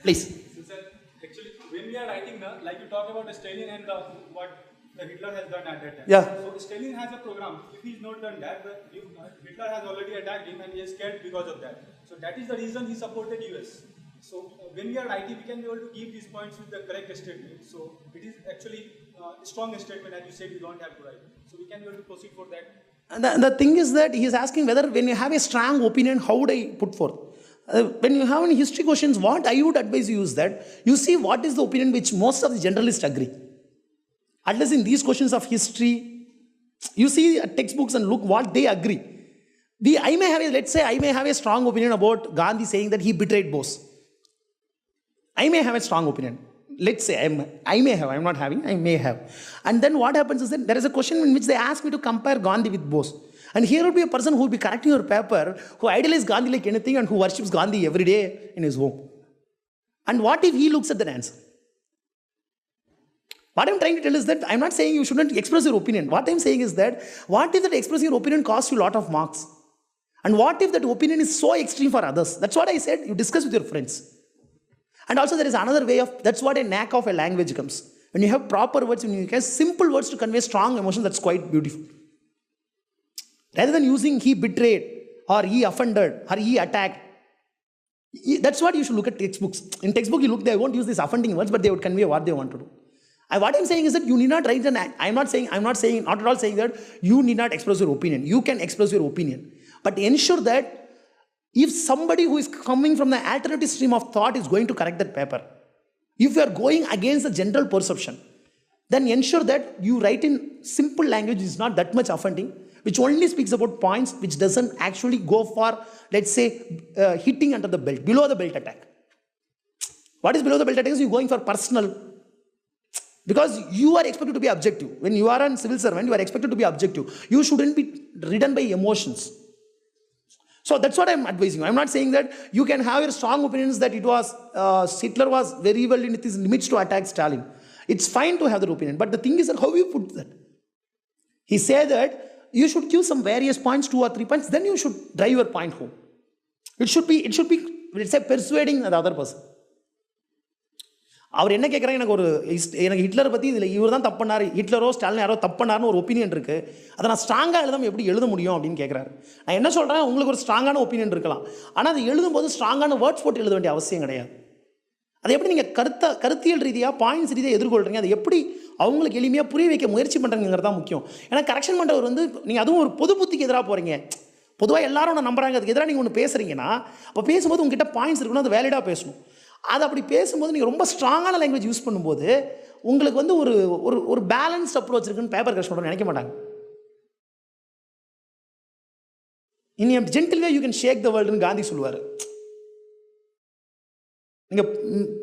Please. So, sir, actually, when we are writing, like you talk about Stalin and what Hitler has done at that time. Yeah. So Stalin has a program. If he's not done that, Hitler has already attacked him and he is scared because of that. So that is the reason he supported US. So when we are writing, we can be able to give these points with the correct statement. So it is actually a strong statement, as you said, you don't have to write. So we can be able to proceed for that. The thing is that he is asking whether when you have a strong opinion, how would I put forth? When you have any history questions, what I would advise you is that you see what is the opinion which most of the generalists agree. At least in these questions of history, you see textbooks and look what they agree. Let's say I may have a strong opinion about Gandhi saying that he betrayed Bose. I may have a strong opinion. Let's say I may have. And then what happens is that there is a question in which they ask me to compare Gandhi with Bose. And here would be a person who will be correcting your paper, who idolizes Gandhi like anything and who worships Gandhi every day in his home. And what if he looks at that answer? What I'm trying to tell is that I'm not saying you shouldn't express your opinion. What I'm saying is that what if that expressing your opinion costs you a lot of marks? And what if that opinion is so extreme for others? That's what I said. You discuss with your friends. And also there is another way of, that's what a knack of a language comes. When you have proper words, when you have simple words to convey strong emotion, that's quite beautiful. Rather than using he betrayed, or he offended, or he attacked. That's what you should look at textbooks. In textbook, they won't use these offending words, but they would convey what they want to do. And what I'm saying is that you need not write I'm not at all saying that you need not express your opinion. You can express your opinion. But ensure that if somebody who is coming from the alternative stream of thought is going to correct that paper, if you are going against the general perception, then ensure that you write in simple language, is not that much offending, which only speaks about points, which doesn't actually go for, let's say, hitting under the belt, below the belt attack. What is below the belt attack? Is you're going for personal. Because you are expected to be objective. When you are a civil servant, you are expected to be objective. You shouldn't be ridden by emotions. So that's what I'm advising you. I'm not saying that you can have your strong opinions that it was, Hitler was very well in his limits to attack Stalin. It's fine to have that opinion. But the thing is that how you put that. He said that you should give some various points, 2 or 3 points, then you should drive your point home. It should be, let's say, persuading the other person. அவர் என்ன கேட்குறாங்க, எனக்கு ஹிட்லரை பற்றி இதில் இவர் தான் தப்புனார், ஹிட்லரோ ஸ்டாலின் யாரோ தப்புனார்னு ஒரு opinion இருக்குது, அதை நான் ஸ்ட்ராங்காக எழுதாமல் எப்படி எழுத முடியும் அப்படின்னு கேட்குறாரு. நான் என்ன சொல்கிறேன், உங்களுக்கு ஒரு ஸ்ட்ராங்கான ஒப்பீனியன் இருக்கலாம், ஆனால் அதை எழுதும்போது ஸ்ட்ராங்கான வேர்ட்ஸ் போட்டு எழுத வேண்டிய அவசியம் கிடையாது. அதை எப்படி நீங்கள் கருத்தியல் ரீதியாக பாயிண்ட்ஸ் ரீதியாக எதிர்கொள்கிறீங்க, அதை எப்படி அவங்களுக்கு எளிமையாக புரிய வைக்க முயற்சி பண்ணுறங்கிறது தான் முக்கியம். ஏன்னா கரெக்ஷன் பண்ணுறவர் நீங்கள் அதுவும் ஒரு பொது புத்திக்கு எதிராக போகிறீங்க. பொதுவாக எல்லாரும் ஒன்று நம்புறாங்க, அதுக்கு எதிராக நீங்கள் ஒன்று பேசுகிறீங்கன்னா அப்போ பேசும்போது உங்ககிட்ட பாயிண்ட்ஸ் இருக்கணும், அது வேலிடாக பேசணும். அது அப்படி பேசும்போது நீங்கள் ரொம்ப ஸ்ட்ராங்கான லாங்குவேஜ் யூஸ் பண்ணும்போது உங்களுக்கு ஒரு பேலன்ஸ்ட் அப்ரோச் இருக்குன்னு பேப்பர் கரெக்ஷன் பண்ணுறோம் நினைக்க மாட்டாங்க. In a gentle way you can shake the வேர்ல்டுன்னு காந்தி சொல்லுவார். நீங்கள்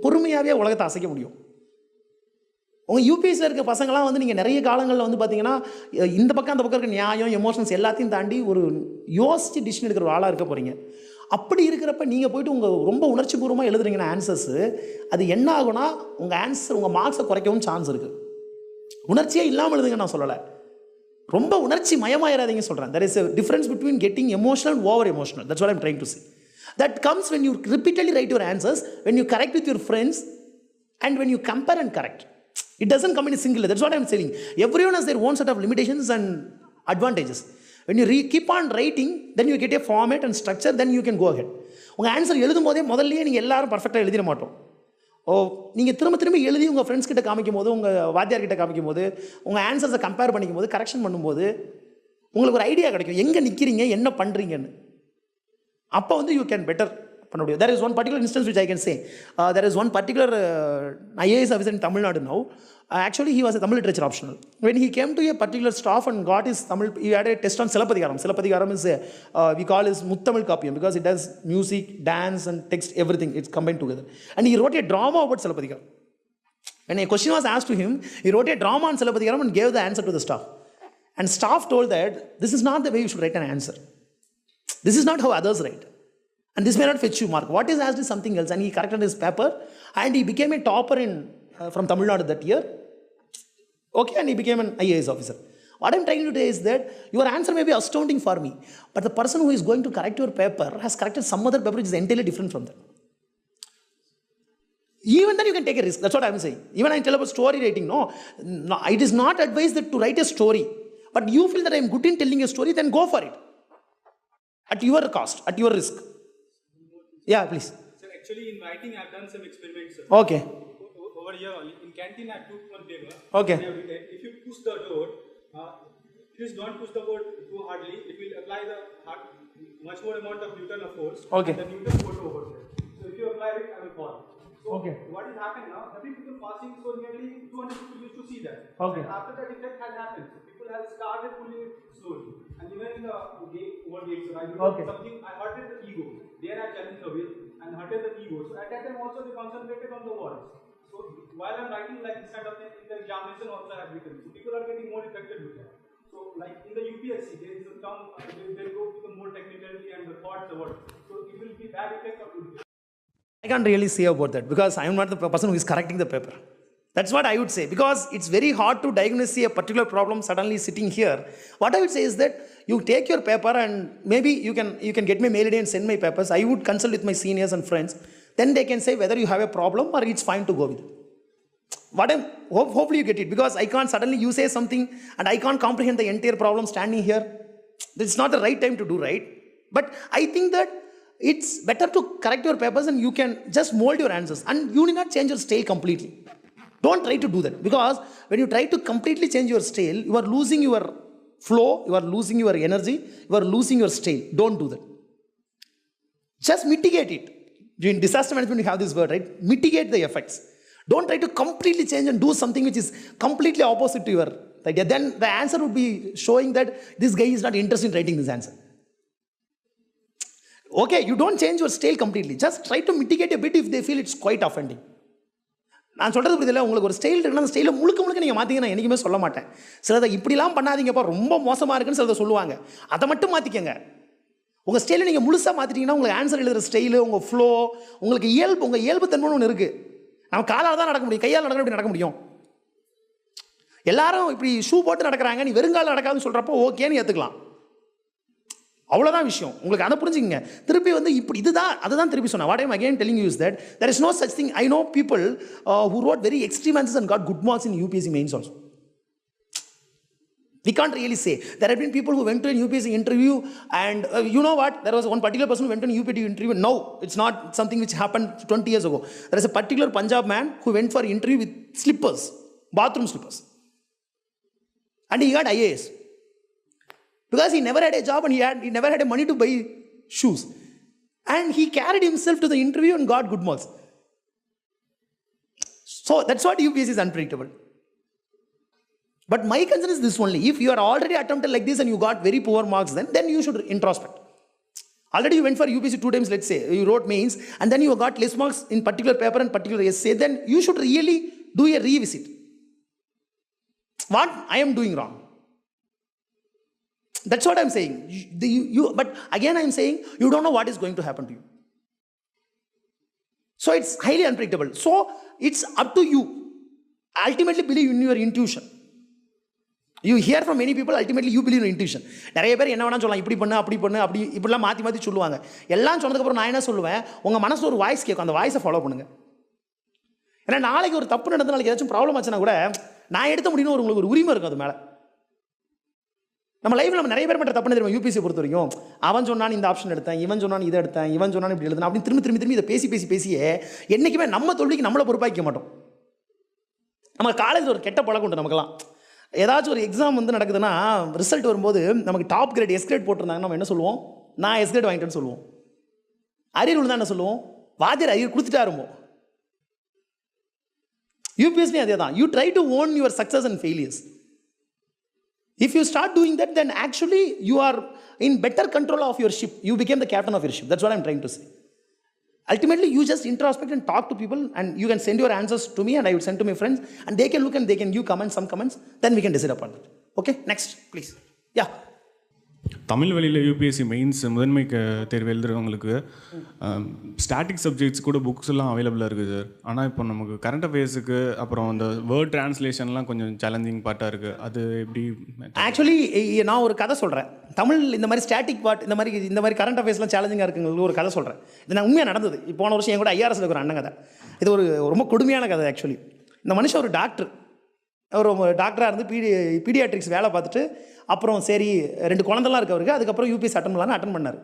பொறுமையாகவே உலகத்தை அசைக்க முடியும். உங்கள் யூபிஎஸ்சியில் இருக்க பசங்களாம் நீங்கள் நிறைய காலங்களில் பார்த்தீங்கன்னா இந்த பக்கம் அந்த பக்கம் இருக்க நியாயம், எமோஷன்ஸ் எல்லாத்தையும் தாண்டி ஒரு யோசிச்சு டிசிஷன் எடுக்கிற ஒரு ஆளாக இருக்க போகிறீங்க. அப்படி இருக்கிறப்ப நீங்கள் போய்ட்டு ரொம்ப உணர்ச்சி பூர்வமாக எழுதுறீங்கன்னா ஆன்சர்ஸு, அது என்ன ஆகுனா உங்கள் ஆன்சர் உங்கள் மார்க்ஸை குறைக்கவும் சான்ஸ் இருக்குது. உணர்ச்சியே இல்லாமல் எழுதுங்க நான் சொல்லலை, ரொம்ப உணர்ச்சி மயமாயிராதீங்க சொல்கிறேன். there is a difference between getting emotional and over emotional. That's what I'm trying to say. That comes when you repeatedly write your answers, when you correct with your friends, and when you compare and correct. It doesn't come in a single. That's what I'm saying. Everyone has their own set of limitations and advantages. When you keep on writing, then you get a format and structure, then you can go ahead. உங்கள் answer எழுதும் போதே முதல்லையே நீங்கள் எல்லாரும் பர்ஃபெக்டாக எழுதிட மாட்டோம். நீங்கள் திரும்ப எழுதி உங்கள் ஃப்ரெண்ட்ஸ் கிட்ட காமிக்கும் போது, உங்கள் வாத்தியார்கிட்ட காமிக்கும் போது, உங்கள் ஆன்சர்ஸை கம்பேர் பண்ணிக்கும் போது, கரெக்ஷன் பண்ணும்போது உங்களுக்கு ஒரு ஐடியா கிடைக்கும் எங்கே நிற்கிறீங்க, என்ன பண்ணுறீங்கன்னு. அப்போ யூ கேன் பெட்டர் பண்ண முடியும். There is one particular instance which I can say. There is one particular IAS officer in Tamil Nadu now. Actually, he was a Tamil literature optional. When he came to a particular staff and got his Tamil, he had a test on Silappatikaram. Silappatikaram is, we call it Muttamil Kappiyam because it has music, dance and text, everything. It's combined together. And he wrote a drama about Silappatikaram. When a question was asked to him, he wrote a drama on Silappatikaram and gave the answer to the staff. And staff told that this is not the way you should write an answer. This is not how others write. And this may not fetch you mark. What is asked is something else. And he corrected his paper and he became a topper from Tamil Nadu that year. Okay, and he became an IAS officer. What I'm trying to say is that your answer may be astounding for me, but the person who is going to correct your paper has corrected some other paper which is entirely different from that. even then you can take a risk. That's what I'm saying. Even I tell about story writing, no, it is not advised that to write a story. But you feel that I'm good in telling a story, then go for it. At your cost, at your risk. Yeah, please. Sir, actually in writing I've done some experiments, sir. Okay. Over here only. In canteen I took one paper. Okay. If you push the door, please don't push the board too hardly. It will apply much more amount of Newton of force. Okay. And the Newton force over there. So if you apply it, I will fall. So Okay. what is happening now? Every people passing, so nearly 200 people used to see that. Okay. And after that effect has happened, so people have started pulling it slowly. And even in the game, over games, I did Okay. something, I hurted the ego. There I challenged the will and hurted the ego. So at that time also they concentrated on the words. So while I'm writing like this kind of thing, in the examination also I have written. So people are getting more affected with that. So like in the UPSC, there is a term, they go to the more technicality and the thoughts, the words. So it will be bad effect or good effect. I can't really say about that because I am not the person who is correcting the paper. That's what I would say, because it's very hard to diagnose a particular problem suddenly sitting here. What I would say is that you take your paper and maybe you can get my mail ID and send my papers. I would consult with my seniors and friends. Then they can say whether you have a problem or it's fine to go with it. Hopefully you get it, because I can't suddenly you say something and I can't comprehend the entire problem standing here. It's not the right time to do, right? But I think that it's better to correct your papers and you can just mold your answers and you need not change your style completely. Don't try to do that, because when you try to completely change your style, you are losing your flow, you are losing your energy, you are losing your style. Don't do that. Just mitigate it. In disaster management, you have this word, right? Mitigate the effects. Don't try to completely change and do something which is completely opposite to your idea. Then the answer would be showing that this guy is not interested in writing this answer. Okay, you don't change your style completely. Just try to mitigate a bit if they feel it's quite offending. நான் சொல்கிறது புரியுதில்ல, உங்களுக்கு ஒரு style இருக்குன்னா அந்த ஸ்டைலை முழுக்க நீங்கள் மாற்றிக்க நான் என்றைக்குமே சொல்ல மாட்டேன். சிலதை இப்படிலாம் பண்ணாதீங்கப்பா ரொம்ப மோசமாக இருக்குன்னு சிலதை சொல்லுவாங்க. அதை மட்டும் மாற்றிக்கங்க. உங்கள் ஸ்டைலை நீங்கள் முழுசாக மாற்றிட்டீங்கன்னா உங்களுக்கு ஆன்சர் எழுதுகிற ஸ்டைலு, உங்கள் ஃப்ளோ, உங்களுக்கு உங்கள் இயல்பு தன்மைன்னு ஒன்று இருக்குது. நம்ம காலால் தான் நடக்க முடியும், கையால் நடக்க முடியும். எல்லாரும் இப்படி ஷூ போட்டு நடக்கிறாங்க, நீ வெறுங்கால நடக்காதுன்னு சொல்கிறப்போ ஓகேன்னு ஏற்றுக்கலாம். அவ்வளோதான் விஷயம். உங்களுக்கு அதை புரிஞ்சுக்கங்க. திருப்பி இப்படி அதுதான் திருப்பி சொன்னேன். What I am again telling you is that there is no such thing. I know people who wrote very extreme answers and got good marks in UPSC mains also. We can't really say. There have been people who went to an UPSC interview and you know what? There was one particular person who went to an UPSC interview. No, it's not something which happened 20 years ago. There is a particular Punjab man who went for interview with slippers, bathroom slippers. And he got IAS. Because he never had a job and he never had money to buy shoes. And he carried himself to the interview and got good marks. So that's what UPSC is unpredictable. But my concern is this only. If you are already attempted like this and you got very poor marks, then you should introspect. Already you went for UPSC 2 times, let's say. You wrote mains and then you got less marks in particular paper and particular essay. Then you should really do a revisit. What I am doing wrong? That's what I'm saying. But again I'm saying, you don't know what is going to happen to you. So it's highly unpredictable. So it's up to you. Ultimately believe in your intuition. You hear from many people, ultimately you believe in intuition. நிறைய பேர் என்ன வேணா சொல்லலாம், இப்படி பண்ணு அப்படி பண்ணு அப்படி இப்படிலாம் மாற்றி சொல்லுவாங்க. எல்லாம் சொன்னதுக்கப்புறம் நான் என்ன சொல்லுவேன், உங்கள் மனசு ஒரு வாய்ஸ் கேட்கும், அந்த வாய்ஸை ஃபாலோ பண்ணுங்க. ஏன்னா நாளைக்கு ஒரு தப்பு நடந்து நாளைக்கு ஏதாச்சும் ப்ராப்ளம் ஆச்சுன்னா கூட நான் எடுத்த முடியும்னு உங்களுக்கு ஒரு உரிமை இருக்கும் அது மேலே. நம்ம லைஃப்பில் நம்ம நிறைய பேர் பண்ணுற தப்பு தெரியுமா, யூபிஎஸ்சி பொறுத்த வரைக்கும் அவன் சொன்னான் இந்த ஆப்ஷன் எடுத்தேன், இவன் சொன்னான் இதை எடுத்தேன், இவன் சொன்னான் இப்படி எழுதுனா அப்படின்னு திரும்பி இதை பேசியே என்றைக்குமே நம்ம தோல்விக்கு நம்மளை பொறுப்பாக்க மாட்டோம். நம்ம காலேஜில் ஒரு கெட்ட பழக்கம் உண்டு நமக்கெல்லாம். ஏதாச்சும் ஒரு எக்ஸாம் நடக்குதுன்னா ரிசல்ட் வரும்போது நமக்கு டாப் கிரேட் எஸ் கிரேட் போட்டிருந்தாங்க, நம்ம என்ன சொல்லுவோம், நான் எஸ் கிரேட் வாங்கிட்டேன்னு சொல்லுவோம். அரியர் விழுந்தா என்ன சொல்லுவோம், வாத்தியார் அரியர் கொடுத்துட்டா இருப்போம். யூபிஎஸ்சி அதே தான். You try to own your success and failures. If you start doing that, then actually you are in better control of your ship. You became the captain of your ship. That's what I'm trying to say. Ultimately, you just introspect and talk to people, and you can send your answers to me, and I will send to my friends, and they can look and they can give comments, some comments. Then we can decide upon that. Okay, next, please. Yeah. Tamil வழியில் UPSC mains முதன்மை தேர்வு எழுதுறவங்களுக்கு static subjects கூட books எல்லாம் அவைலபிளாக இருக்குது sir. ஆனால் இப்போ நமக்கு கரண்ட் அஃபேர்ஸுக்கு அப்புறம் அந்த வேர்ட் டிரான்ஸ்லேஷன்லாம் கொஞ்சம் சேலஞ்சிங் பார்ட்டாக இருக்குது. அது எப்படி? ஆக்சுவலி நான் ஒரு கதை சொல்கிறேன். தமிழ் இந்த மாதிரி ஸ்டாட்டிக் பார்ட் இந்த மாதிரி கரண்ட் அஃபேர்ஸ்லாம் சேலஞ்சிங்காக இருக்குங்களுக்கு ஒரு கதை சொல்கிறேன். இது நான் உண்மையாக நடந்தது. போன வருஷம் என் கூட ஐஆர்எஸ்ல இருக்கிற அண்ணன் கதை. இது ஒரு ரொம்ப கொடுமையான கதை. ஆக்சுவலி இந்த மனுஷன் ஒரு டாக்டர். அவர் டாக்டராக இருந்து பீடியாட்ரிக்ஸ் வேலை பார்த்துட்டு அப்புறம் சரி 2 குழந்தைலாம் இருக்கு அவருக்கு. அதுக்கப்புறம் யூபிஎஸ்சி அட்டன் பண்ணார்.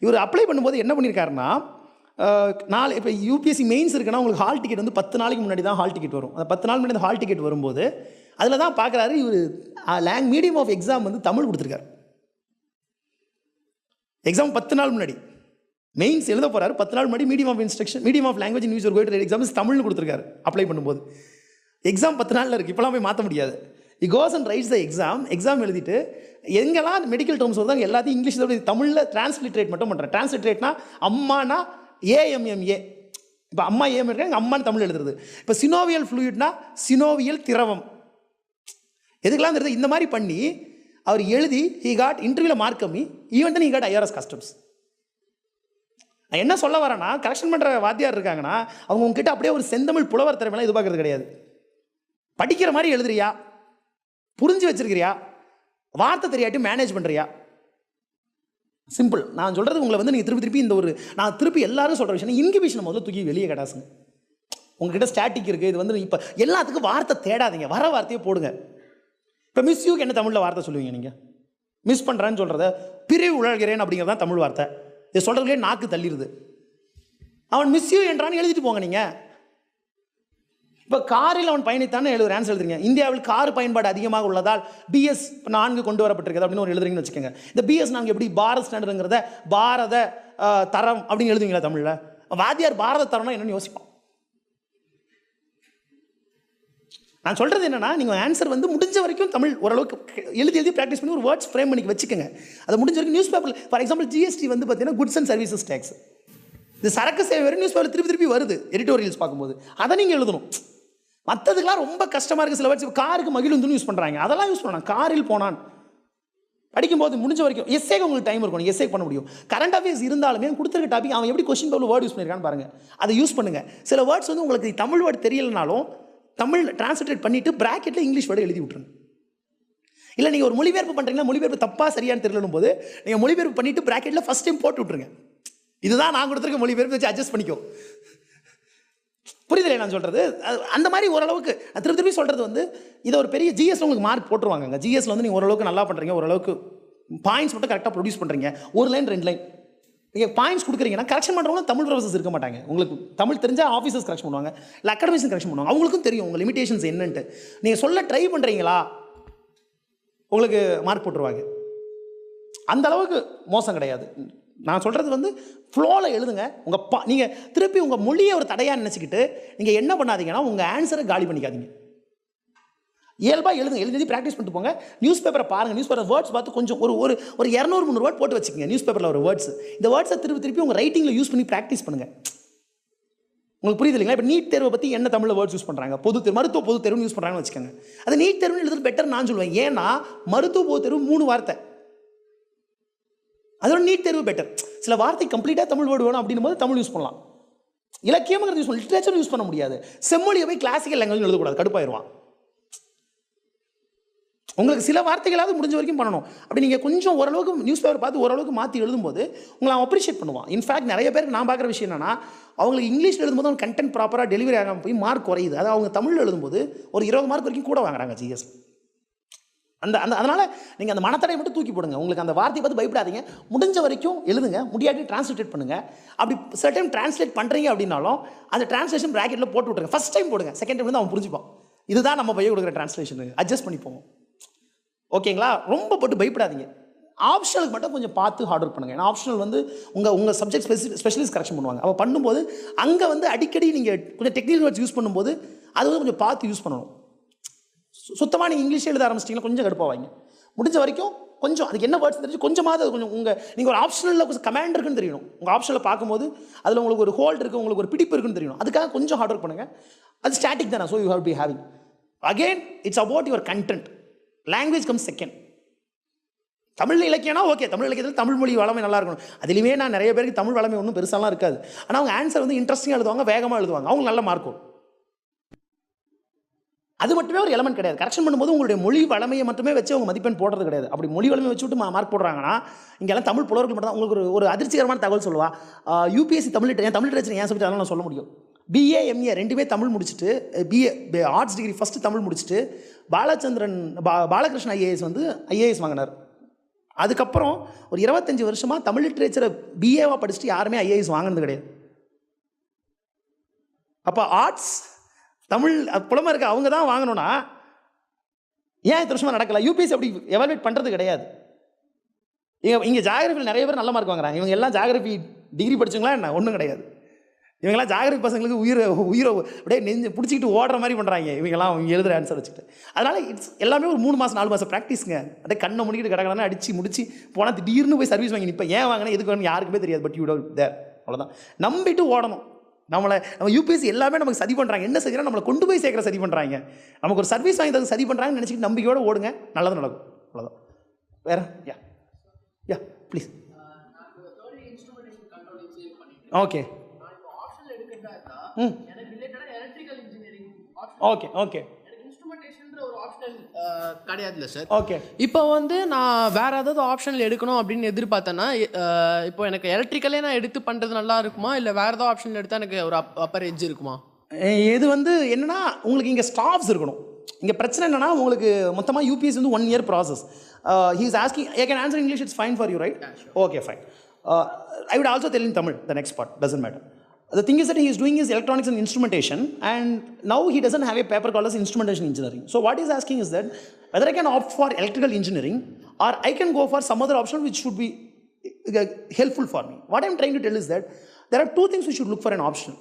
இவர் அப்ளை பண்ணும்போது என்ன பண்ணியிருக்காருன்னா, இப்போ யூபிஎஸ்சி மெயின்ஸ் இருக்குன்னா உங்களுக்கு ஹால் டிக்கெட் வந்து 10 நாளைக்கு முன்னாடி தான் ஹால் டிக்கெட் வரும். அந்த 10 நாள் முன்னாடி ஹால் டிக்கெட் வரும்போது அதில் தான் பார்க்குறாரு இவர் மீடியம் ஆஃப் எக்ஸாம் வந்து தமிழ் கொடுத்துருக்காரு. எக்ஸாம் 10 நாள் முன்னாடி மெயின்ஸ் எழுத போகிறாரு. 10 நாள் முன்னாடி medium of language in use கோயிட் எக்ஸாம்ஸ் தமிழ்னு கொடுத்துருக்காரு. அப்ளை பண்ணும்போது எக்ஸாம் 10 நாளில் இருக்குது. இப்போலாம் போய் மாற்ற முடியாது. He goes and writes the exam எழுதிட்டு எங்கெல்லாம் மெடிக்கல் டேர்ம்ஸ் வருதாங்க எல்லாத்தையும் இங்கிலீஷில் தமிழில் டிரான்ஸ்லிட்ரேட் மட்டும் பண்ணுறேன். டிரான்ஸ்லிட்ரேட்னா அம்மானா ஏஎம்எம்ஏ. இப்போ அம்மா ஏஎம் இருக்காங்க, அம்மான்னு தமிழ் எழுதுறது. இப்போ சினோவியல் ஃப்ளூயிட்னா சினோவியல் திரவம். எதுக்கெல்லாம் தெரியுது? இந்த மாதிரி பண்ணி அவர் எழுதி ஹி காட் இன்டர்வியூவில் மார்க் கம்மி. ஈவன் தான் ஹி காட் ஐஆர்எஸ் கஸ்டம்ஸ். நான் என்ன சொல்ல வரேன்னா, கரெக்ஷன் பண்ணுற வாத்தியார் இருக்காங்கன்னா அவங்க உங்ககிட்ட அப்படியே ஒரு செந்தமிழ் புலவர் திறமையெல்லாம் எதிர்பார்க்கறது கிடையாது. படிக்கிற மாதிரி எழுதுறியா, புரிஞ்சு வச்சிருக்கிறியா, வார்த்தை தெரியாட்டி மேனேஜ் பண்ணுறியா, சிம்பிள். நான் சொல்கிறது உங்களை வந்து நீங்கள் திருப்பி நான் திருப்பி எல்லாரும் சொல்கிற விஷயம் இன்கிபிஷனை முதல்ல தூக்கி வெளியே கடாசுங்க. உங்ககிட்ட ஸ்டாட்டிக் இருக்குது. இது வந்து இப்போ எல்லாத்துக்கும் வார்த்தை தேடாதீங்க, வர வார்த்தையை போடுங்க. இப்போ மிஸ்யூக்கு என்ன தமிழில் வார்த்தை சொல்லுவீங்க நீங்கள்? மிஸ் பண்ணுறான்னு சொல்கிறத பிரிவு உழல்கிறேன் அப்படிங்கிறது தான் தமிழ் வார்த்தை. இது சொல்கிறதுலேயே நாக்கு தள்ளிடுது. அவன் மிஸ்யூ என்றான்னு எழுதிட்டு போங்க. நீங்கள் இப்போ காரில் அவன் பயணித்தானே ஆன்சர் எழுதுறீங்க. இந்தியாவில் கார் பயன்பாடு அதிகமாக உள்ளதால் BS 4 கொண்டு வரப்பட்டிருக்கிறது அப்படின்னு ஒரு எழுதுறீங்கன்னு வச்சுக்கோங்க. இந்த BS 4 எப்படி பாரத் ஸ்டாண்டர்டுங்கிறத பாரத தரம் அப்படின்னு எழுதுவீங்களா தமிழில்? வாத்தியார் பாரத தரம்னா என்னன்னு யோசிப்போம். நான் சொல்கிறது என்னென்னா, நீங்கள் ஆன்சர் வந்து முடிஞ்ச வரைக்கும் தமிழ் ஓரளவுக்கு எழுதி ப்ராக்டிஸ் பண்ணி ஒரு வேர்ட்ஸ் ஃப்ரேம் பண்ணி வச்சுக்கோங்க. அது முடிஞ்ச வரைக்கும் news paper for example GST வந்து பார்த்தீங்கன்னா குட்ஸ் அண்ட் சர்வீசஸ் டேக்ஸ். இது சரக்கு சேவை வரை நியூஸ் பேப்பர் திருப்பி வருது எடிட்டோரியல்ஸ் பார்க்கும்போது. அதை நீங்கள் எழுதணும். மற்றதுக்கெல்லாம் ரொம்ப கஷ்டமாக இருக்குது. சில வேர்ட்ஸ் காருக்கு மகிழுந்துன்னு யூஸ் பண்ணுறாங்க. அதெல்லாம் யூஸ் பண்ணலாம். காரில் போனான் படிக்கும்போது முடிஞ்ச வரைக்கும் எஸ்ஏக்கு உங்களுக்கு டைம் இருக்கும், எஸ்ஏ பண்ண முடியும். கரண்ட் அஃபேர்ஸ் இருந்தாலுமே கொடுத்துருக்க டாபிக் அவன் எப்படி கொஸ்டின் பேப்பர் வேர்டு யூஸ் பண்ணியிருக்கான்னு பாருங்கள். அதை யூஸ் பண்ணுங்கள். சில வேர்ட்ஸ் வந்து உங்களுக்கு தமிழ் வேர்டு தெரியலனாலும் தமிழ் டிரான்ஸ்லேட் பண்ணிவிட்டு ப்ராக்கெட்டில் இங்கிலீஷ் வேர்டு எழுதி விட்டுருங்க. இல்லை நீங்கள் ஒரு மொழிபெயர்ப்பு பண்ணுறீங்கன்னா மொழிபெயர்ப்பு தப்பாக சரியானு தெரியலும் போது நீங்கள் மொழிபெயர்ப்பு பண்ணிவிட்டு ப்ராக்கெட்டில் ஃபஸ்ட் டைம் போட்டு விட்ருங்க. இதுதான் நான் கொடுத்துருக்க மொழிபெயர்ப்பு வச்சு அட்ஜஸ்ட் பண்ணிக்கோ. புரியுதில்லை நான் சொல்கிறது? அந்த மாதிரி ஓரளவுக்கு திருப்பி சொல்கிறது வந்து இதை ஒரு பெரிய GS உங்களுக்கு மார்க் போட்டுருவாங்க. GSல வந்து நீங்கள் ஓரளவுக்கு நல்லா பண்ணுறீங்க, ஓரளவுக்கு பாயிண்ட்ஸ் மட்டும் கரெக்டாக ப்ரொடியூஸ் பண்ணுறீங்க. 1 லைன் 2 லைன் நீங்கள் பாயிண்ட்ஸ் கொடுக்குறீங்கன்னா கரெக்ஷன் பண்ணுறவங்க தமிழ் ப்ரொஃபஸர்ஸ் இருக்க மாட்டாங்க. உங்களுக்கு தமிழ் தெரிஞ்சால் ஆஃபீஸர்ஸ் கரெக்ஷன் பண்ணுவாங்க, இல்லை அகாடமிக்ஸ் கரெக்ஷன் பண்ணுவாங்க. அவங்களுக்கும் தெரியும் உங்கள் லிமிடேஷன்ஸ் என்னன்ட்டு. நீங்கள் சொல்ல ட்ரை பண்ணுறீங்களா உங்களுக்கு மார்க் போட்டுருவாங்க. அந்த அளவுக்கு மோசம் கிடையாது. நான் சொல்கிறது வந்து ஃப்ளோவில் எழுதுங்க. நீங்கள் திருப்பி உங்கள் மொழியை ஒரு தடையாக நினச்சிக்கிட்டு நீங்கள் என்ன பண்ணாதீங்கன்னா உங்கள் ஆன்சரை காலி பண்ணிக்காதீங்க. இயல்பாக எழுதி ப்ராக்டிஸ் பண்ணிட்டு போங்க. நியூஸ் பேப்பரை பாருங்கள். நியூஸ் பேப்பர் வேர்ட்ஸ் பார்த்து கொஞ்சம் ஒரு 200-300 வேர்ட் போட்டு வச்சுக்கோங்க. நியூஸ் பேப்பரில் ஒரு வேர்ட்ஸ், இந்த வேர்ட்ஸை திருப்பி உங்கள் ரைட்டிங்கில் யூஸ் பண்ணி ப்ராக்டிஸ் பண்ணுங்கள். உங்களுக்கு புரியுது இல்லைங்களா? இப்போ நீட் தேர்வை பற்றி என்ன தமிழில் வேர்ட்ஸ் யூஸ் பண்ணுறாங்க? மருத்துவ பொது தேர்வுன்னு யூஸ் பண்ணுறாங்கன்னு வச்சுக்கோங்க. அது நீட் தேர்வுன்னு எழுதுறது பெட்டர் நான் சொல்லுவேன். ஏன்னா மருத்துவ பொது தேர்வு 3 வார்த்தை, அதோட நீட் தேர்வு பெட்டர். சில வார்த்தை கம்ப்ளீட்டாக தமிழ் வேர்டு வேணும் அப்படின்னும் போது தமிழ் யூஸ் பண்ணலாம். இலக்கியம்ங்கிறது யூஸ் பண்ணலாம், லிட்ரேச்சர் யூஸ் பண்ண முடியாது. செம்மொழியை போய் கிளாசிக்கல் லாங்குவேஜ் எழுதக்கூடாது, கடுப்பாயிருவான். உங்களுக்கு சில வார்த்தைகளாவது முடிஞ்ச வரைக்கும் பண்ணணும். அப்படி நீங்கள் கொஞ்சம் ஓரளவுக்கு நியூஸ் பேப்பர் பார்த்து ஓரளவுக்கு மாற்றி எழுதும்போது உங்களை அவன் அப்ரிஷியேட் பண்ணுவான். இன்ஃபேக்ட் நிறைய பேருக்கு நான் பார்க்குற விஷயம் என்னன்னா, அவங்களுக்கு இங்கிலீஷில் எழுதும்போது அவங்க கண்டென்ட் ப்ராப்பராக டெலிவரி ஆகாமல் போய் மார்க் குறையுது. அது அவங்க தமிழில் எழுதும்போது ஒரு 20 மார்க் வரைக்கும் கூட வாங்குறாங்க GS. அதனால் நீங்கள் அந்த மனத்தடையை மட்டும் தூக்கி போடுங்க. உங்களுக்கு அந்த வார்த்தையை பார்த்து பயப்படாதீங்க. முடிஞ்ச வரைக்கும் எழுதுங்க, முடியாட்டி டிரான்ஸ்லேட் பண்ணுங்கள். அப்படி சில டைம் டிரான்ஸ்லேட் பண்ணுறீங்க அப்படின்னாலும் அந்த டிரான்ஸ்லேஷன் ப்ராக்கெட்டில் போட்டு விட்டுருங்க. ஃபஸ்ட் டைம் போடுங்க, செகண்ட் டைம் வந்து அவன் புரிஞ்சுப்பான். இதுதான் நம்ம பையன் கொடுக்குற டிரான்ஸ்லேஷன், அட்ஜஸ்ட் பண்ணிப்போம். ஓகேங்களா? ரொம்ப போட்டு பயப்படாதீங்க. ஆப்ஷனலுக்கு மட்டும் கொஞ்சம் பார்த்து ஹார்ட் ஒர்க் பண்ணுங்கள். ஏன்னா ஆப்ஷனல் வந்து உங்கள் சப்ஜெக்ட் ஸ்பெஷலிஸ்ட் கரெக்ஷன் பண்ணுவாங்க. அப்போ பண்ணும்போது அங்கே வந்து அடிக்கடி நீங்கள் கொஞ்சம் டெக்னிக்கல் வேர்ட்ஸ் யூஸ் பண்ணும்போது அது வந்து கொஞ்சம் பார்த்து யூஸ் பண்ணணும். சுத்தமாக நீங்கள் இங்கிலீஷ் எழுத ஆரம்பிச்சிட்டிங்கன்னா கொஞ்சம் கடுப்பாவாங்க. முடிஞ்ச வரைக்கும் கொஞ்சம் அதுக்கு என்ன வேர்ட்ஸ் தெரிஞ்சு கொஞ்சமாவது அது கொஞ்சம் நீங்கள் ஒரு ஆப்ஷனலில் கொஞ்சம் கமாண்ட் இருக்குன்னு தெரியணும். உங்கள் ஆப்ஷனில் பார்க்கும்போது அதில் உங்களுக்கு ஒரு ஹோல்ட் இருக்குது, உங்களுக்கு ஒரு பிடிப்பு இருக்குன்னு தெரியணும். அதுக்காக கொஞ்சம் ஹார்ட் ஒர்க் பண்ணுங்கள். அது ஸ்டாட்டிக் தானே, so you have be having. Again it's about your content. Language comes second. Tamil இலக்கியம்னா ஓகே, தமிழ் இலக்கியத்தில் தமிழ் மொழி வளமை நல்லா இருக்கணும். அதுலேயுமே நான் நிறைய பேருக்கு தமிழ் வளமை ஒன்றும் பெருசாலாம் இருக்காது. ஆனால் அவங்க ஆன்சர் வந்து இன்ட்ரெஸ்டிங்காக எழுதுவாங்க, வேகமாக எழுதுவாங்க, அவங்க நல்ல மார்க் வரும். அது மட்டுமே ஒரு எலமெண்ட் கிடையாது. கரெக்ஷன் பண்ணும்போது உங்களுடைய மொழி வளமையை மட்டுமே வச்சு அவங்க மதிப்பெண் போடுறது கிடையாது. அப்படி மொழி வளமையை வச்சுட்டு மார்க் போடுறாங்கன்னா இங்கெல்லாம் தமிழ் புலவர்கள் மட்டும் தான். உங்களுக்கு ஒரு அதிர்ச்சிகரமான தகவல் சொல்லுவா. யூபிஎஸ்சி தமிழ் லிட்ரேச்சர் ஏன் சப்ஜெக்ட் அதெல்லாம் நான் சொல்ல முடியும். பிஏ எம்ஏ ரெண்டுமே தமிழ் முடிச்சுட்டு, BA arts degree first Tamil முடிச்சுட்டு பாலகிருஷ்ணன் ஐஏஎஸ் வந்து ஐஏஎஸ் வாங்கினார். அதுக்கப்புறம் ஒரு 25 வருஷமாக தமிழ் லிட்ரேச்சரை பிஏவாக படிச்சுட்டு யாருமே ஐஏஎஸ் வாங்கினது கிடையாது. அப்போ ஆர்ட்ஸ் தமிழ் புலமை இருக்க அவங்க தான் வாங்கணும்னா ஏன் இத்தனை வருஷமாக நடக்கல? யூபிஎஸ்சி அப்படி எவாலுவேட் பண்ணுறது கிடையாது. இங்கே ஜாகிரபியில் நிறைய பேர் நல்ல மார்க் வாங்குறாங்க. இவங்க எல்லாம் ஜாகிரபி டிகிரி படிச்சவங்களா என்ன? ஒன்றும் கிடையாது. இவங்கெல்லாம் ஜாகிரபி பசங்களுக்கு உயிரை அப்படியே நெஞ்சு பிடிச்சிக்கிட்டு ஓடுற மாதிரி பண்ணுறாங்க. இவங்க எழுதுகிற ஆன்சர் வச்சுக்கிட்டு. அதனால் எல்லாமே ஒரு 3 மாதம் 4 மாதம் ப்ராக்டிஸுங்க. அப்படியே கண்ணை முடிக்கிட்டு கடற்கடனா அடித்து முடிச்சு போனால் திடீர்னு போய் சர்வீஸ் வாங்கி நிற்பேன். ஏன் வாங்கினா எதுக்கு வேணும் யாருக்குமே தெரியாது. பட் யூ டோன்ட் தேர், அவ்வளோதான். நம்பிட்டு ஓடணும். நம்ம யூபிஎஸ்சி எல்லாமே நமக்கு சதி பண்ணுறாங்க. என்ன செய்யணும்? நம்மளை கொண்டு போய் சேர்க்குற சதி பண்ணுறாங்க. நமக்கு ஒரு சர்வீஸ் வாங்கி தரது சதி பண்ணுறாங்கன்னு நினச்சிக்கிட்டு நம்பிக்கையோடு ஓடுங்க, நல்லது நடக்கும். அவ்வளோதான். வேற யா ப்ளீஸ். ஓகே ஓகே ஓகே கிடையாதுல்ல சார். ஓகே, இப்போ வந்து நான் வேற ஏதாவது ஆப்ஷனில் எடுக்கணும் அப்படின்னு எதிர்பார்த்தேன்னா, இப்போ எனக்கு எலக்ட்ரிக்கலே நான் எடுத்து பண்ணுறது நல்லா இருக்குமா, இல்லை வேற ஏதாவது ஆப்ஷனில் எடுத்தால் எனக்கு ஒரு அப்பர் எட்ஜ் இருக்குமா? இது வந்து என்னன்னா உங்களுக்கு இங்கே ஸ்டாஃப்ஸ் இருக்கணும். இங்கே பிரச்சனை என்னன்னா உங்களுக்கு மொத்தமாக யூபிஎஸ் வந்து 1 year process. He is asking, I can answer English, it's fine for you, right? Okay, fine. I would also tell in Tamil the next part, doesn't matter. The thing is that he is doing his electronics and instrumentation, and now he doesn't have a paper called as instrumentation engineering. So what he's asking is that whether I can opt for electrical engineering or I can go for some other option which should be helpful for me. What I'm trying to tell is that there are 2 things we should look for an option,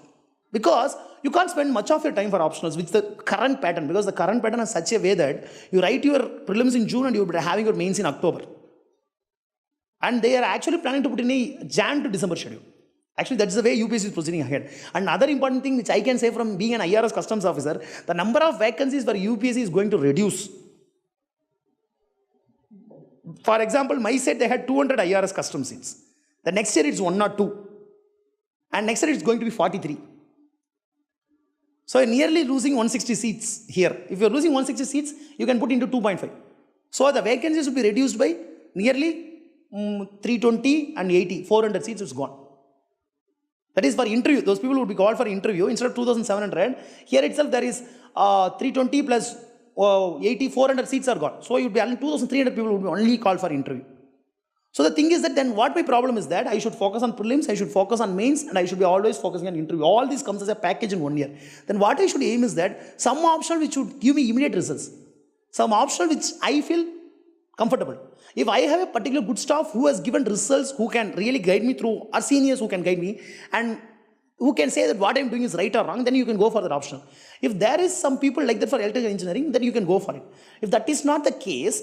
because you can't spend much of your time for optionals, which is the current pattern, because the current pattern is such a way that you write your prelims in June and you'll be having your mains in October. And they are actually planning to put in a Jan to December schedule. Actually, that's the way UPSC is proceeding ahead. And another important thing which I can say from being an IRS customs officer, the number of vacancies for UPSC is going to reduce. For example, my set they had 200 IRS customs seats. The next year it's 1 or 2. And next year it's going to be 43. So you're nearly losing 160 seats here. If you're losing 160 seats, you can put into 2.5. So the vacancies will be reduced by nearly 320 and 80. 400 seats is gone. That is for interview. Those people would be called for interview instead of 2,700. Here itself there is 320 plus 80, 400 seats are gone. So you would be only 2,300 people would be only called for interview. So the thing is that then what my problem is that I should focus on prelims, I should focus on mains, and I should be always focusing on interview. All this comes as a package in 1 year. Then what I should aim is that some option which should give me immediate results. Some option which I feel comfortable. If I have a particular good staff who has given results, who can really guide me through, or seniors who can guide me, and who can say that what I'm doing is right or wrong, then you can go for that option. If there is some people like that for electrical engineering, then you can go for it. If that is not the case,